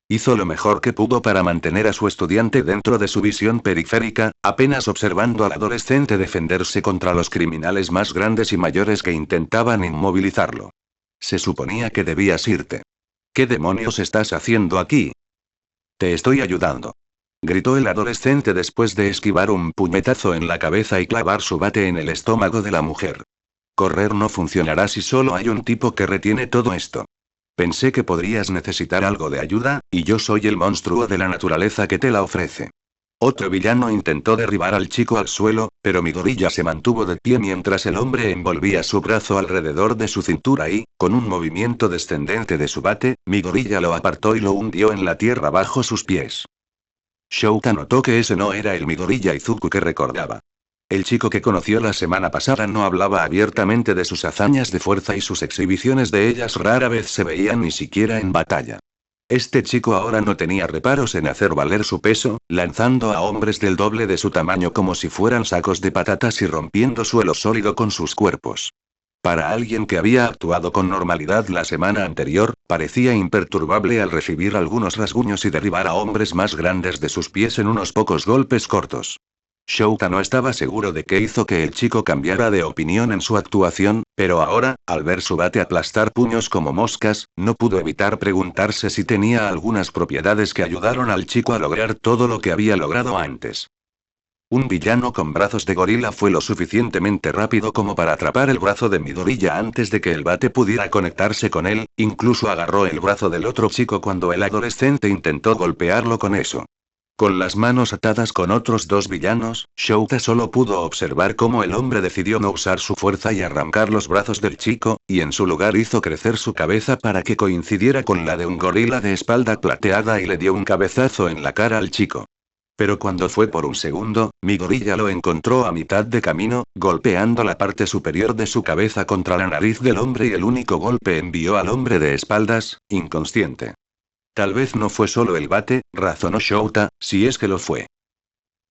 Hizo lo mejor que pudo para mantener a su estudiante dentro de su visión periférica, apenas observando al adolescente defenderse contra los criminales más grandes y mayores que intentaban inmovilizarlo. Se suponía que debías irte. ¿Qué demonios estás haciendo aquí? Te estoy ayudando. Gritó el adolescente después de esquivar un puñetazo en la cabeza y clavar su bate en el estómago de la mujer. Correr no funcionará si solo hay un tipo que retiene todo esto. Pensé que podrías necesitar algo de ayuda, y yo soy el monstruo de la naturaleza que te la ofrece. Otro villano intentó derribar al chico al suelo, pero Midoriya se mantuvo de pie mientras el hombre envolvía su brazo alrededor de su cintura y, con un movimiento descendente de su bate, Midoriya lo apartó y lo hundió en la tierra bajo sus pies. Shouta notó que ese no era el Midoriya Izuku que recordaba. El chico que conoció la semana pasada no hablaba abiertamente de sus hazañas de fuerza y sus exhibiciones de ellas rara vez se veían ni siquiera en batalla. Este chico ahora no tenía reparos en hacer valer su peso, lanzando a hombres del doble de su tamaño como si fueran sacos de patatas y rompiendo suelo sólido con sus cuerpos. Para alguien que había actuado con normalidad la semana anterior, parecía imperturbable al recibir algunos rasguños y derribar a hombres más grandes de sus pies en unos pocos golpes cortos. Shouta no estaba seguro de qué hizo que el chico cambiara de opinión en su actuación, pero ahora, al ver su bate aplastar puños como moscas, no pudo evitar preguntarse si tenía algunas propiedades que ayudaron al chico a lograr todo lo que había logrado antes. Un villano con brazos de gorila fue lo suficientemente rápido como para atrapar el brazo de Midoriya antes de que el bate pudiera conectarse con él, incluso agarró el brazo del otro chico cuando el adolescente intentó golpearlo con eso. Con las manos atadas con otros dos villanos, Shouta solo pudo observar cómo el hombre decidió no usar su fuerza y arrancar los brazos del chico, y en su lugar hizo crecer su cabeza para que coincidiera con la de un gorila de espalda plateada y le dio un cabezazo en la cara al chico. Pero cuando fue por un segundo, Midoriya lo encontró a mitad de camino, golpeando la parte superior de su cabeza contra la nariz del hombre y el único golpe envió al hombre de espaldas, inconsciente. Tal vez no fue solo el bate, razonó Shouta, si es que lo fue.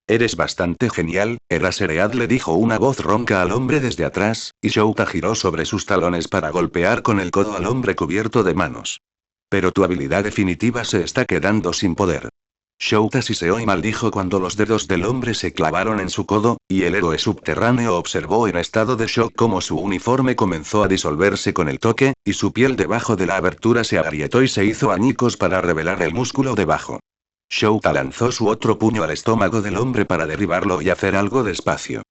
Eres bastante genial, Eraseread le dijo una voz ronca al hombre desde atrás, y Shouta giró sobre sus talones para golpear con el codo al hombre cubierto de manos. Pero tu habilidad definitiva se está quedando sin poder. Shouta siseó y maldijo cuando los dedos del hombre se clavaron en su codo, y el héroe subterráneo observó en estado de shock cómo su uniforme comenzó a disolverse con el toque, y su piel debajo de la abertura se agrietó y se hizo añicos para revelar el músculo debajo. Shouta lanzó su otro puño al estómago del hombre para derribarlo y hacer algo despacio.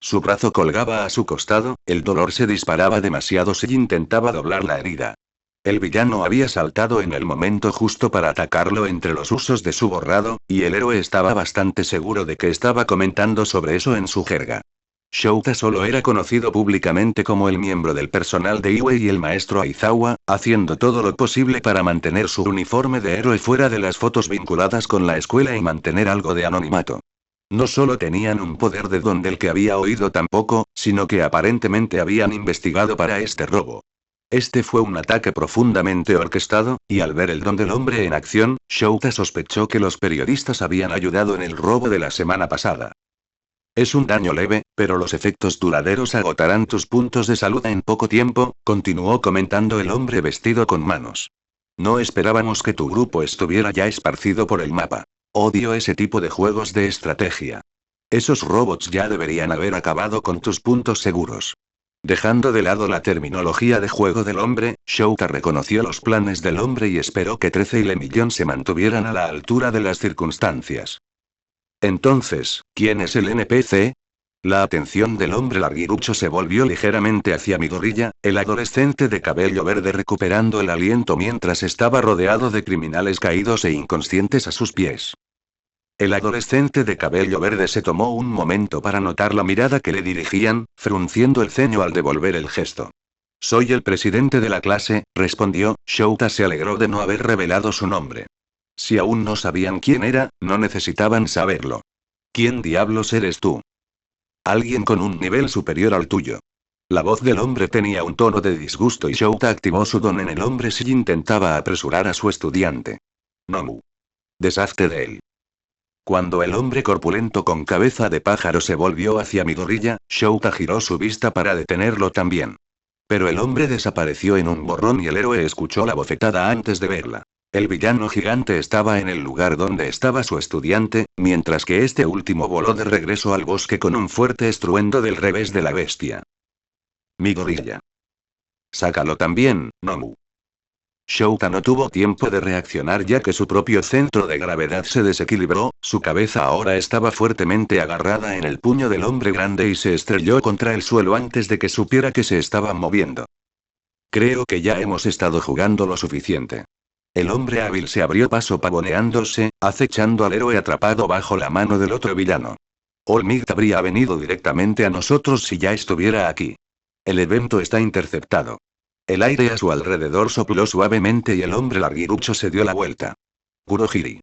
Su brazo colgaba a su costado, el dolor se disparaba demasiado si intentaba doblar la herida. El villano había saltado en el momento justo para atacarlo entre los usos de su borrado, y el héroe estaba bastante seguro de que estaba comentando sobre eso en su jerga. Shouta solo era conocido públicamente como el miembro del personal de Iway y el maestro Aizawa, haciendo todo lo posible para mantener su uniforme de héroe fuera de las fotos vinculadas con la escuela y mantener algo de anonimato. No solo tenían un poder de don del que había oído tampoco, sino que aparentemente habían investigado para este robo. Este fue un ataque profundamente orquestado, y al ver el don del hombre en acción, Shouta sospechó que los periodistas habían ayudado en el robo de la semana pasada. Es un daño leve, pero los efectos duraderos agotarán tus puntos de salud en poco tiempo, continuó comentando el hombre vestido con manos. No esperábamos que tu grupo estuviera ya esparcido por el mapa. Odio ese tipo de juegos de estrategia. Esos robots ya deberían haber acabado con tus puntos seguros. Dejando de lado la terminología de juego del hombre, Shouta reconoció los planes del hombre y esperó que 13 y Lemillón se mantuvieran a la altura de las circunstancias. Entonces, ¿quién es el NPC? La atención del hombre larguirucho se volvió ligeramente hacia Midoriya, el adolescente de cabello verde recuperando el aliento mientras estaba rodeado de criminales caídos e inconscientes a sus pies. El adolescente de cabello verde se tomó un momento para notar la mirada que le dirigían, frunciendo el ceño al devolver el gesto. Soy el presidente de la clase, respondió. Shouta se alegró de no haber revelado su nombre. Si aún no sabían quién era, no necesitaban saberlo. ¿Quién diablos eres tú? Alguien con un nivel superior al tuyo. La voz del hombre tenía un tono de disgusto y Shouta activó su don en el hombre si intentaba apresurar a su estudiante. Nomu. Deshazte de él. Cuando el hombre corpulento con cabeza de pájaro se volvió hacia Midoriya, Shouta giró su vista para detenerlo también. Pero el hombre desapareció en un borrón y el héroe escuchó la bofetada antes de verla. El villano gigante estaba en el lugar donde estaba su estudiante, mientras que este último voló de regreso al bosque con un fuerte estruendo del revés de la bestia. Midoriya. Sácalo también, Nomu. Shouta no tuvo tiempo de reaccionar ya que su propio centro de gravedad se desequilibró, su cabeza ahora estaba fuertemente agarrada en el puño del hombre grande y se estrelló contra el suelo antes de que supiera que se estaba moviendo. Creo que ya hemos estado jugando lo suficiente. El hombre hábil se abrió paso pavoneándose, acechando al héroe atrapado bajo la mano del otro villano. All Might habría venido directamente a nosotros si ya estuviera aquí. El evento está interceptado. El aire a su alrededor sopló suavemente y el hombre larguirucho se dio la vuelta. Kurohiri.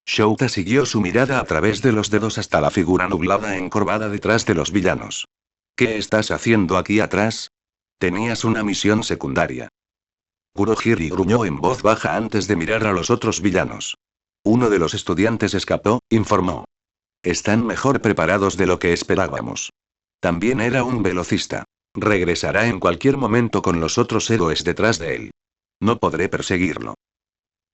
Shouta siguió su mirada a través de los dedos hasta la figura nublada encorvada detrás de los villanos. ¿Qué estás haciendo aquí atrás? Tenías una misión secundaria. Kurohiri gruñó en voz baja antes de mirar a los otros villanos. Uno de los estudiantes escapó, informó. Están mejor preparados de lo que esperábamos. También era un velocista. Regresará en cualquier momento con los otros héroes detrás de él. No podré perseguirlo.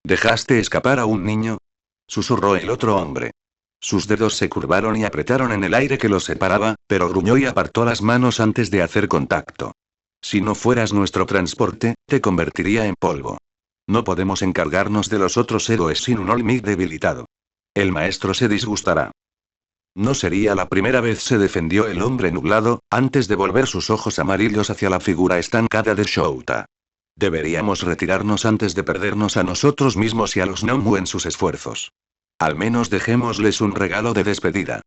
¿Dejaste escapar a un niño? Susurró el otro hombre. Sus dedos se curvaron y apretaron en el aire que los separaba, pero gruñó y apartó las manos antes de hacer contacto. Si no fueras nuestro transporte, te convertiría en polvo. No podemos encargarnos de los otros héroes sin un All Might debilitado. El maestro se disgustará. No sería la primera vez, se defendió el hombre nublado, antes de volver sus ojos amarillos hacia la figura estancada de Shouta. Deberíamos retirarnos antes de perdernos a nosotros mismos y a los Nomu en sus esfuerzos. Al menos dejémosles un regalo de despedida.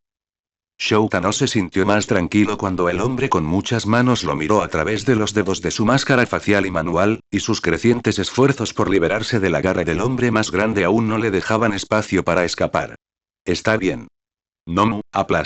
Shouta no se sintió más tranquilo cuando el hombre con muchas manos lo miró a través de los dedos de su máscara facial y manual, y sus crecientes esfuerzos por liberarse de la garra del hombre más grande aún no le dejaban espacio para escapar. Está bien. Nomu, aplasta.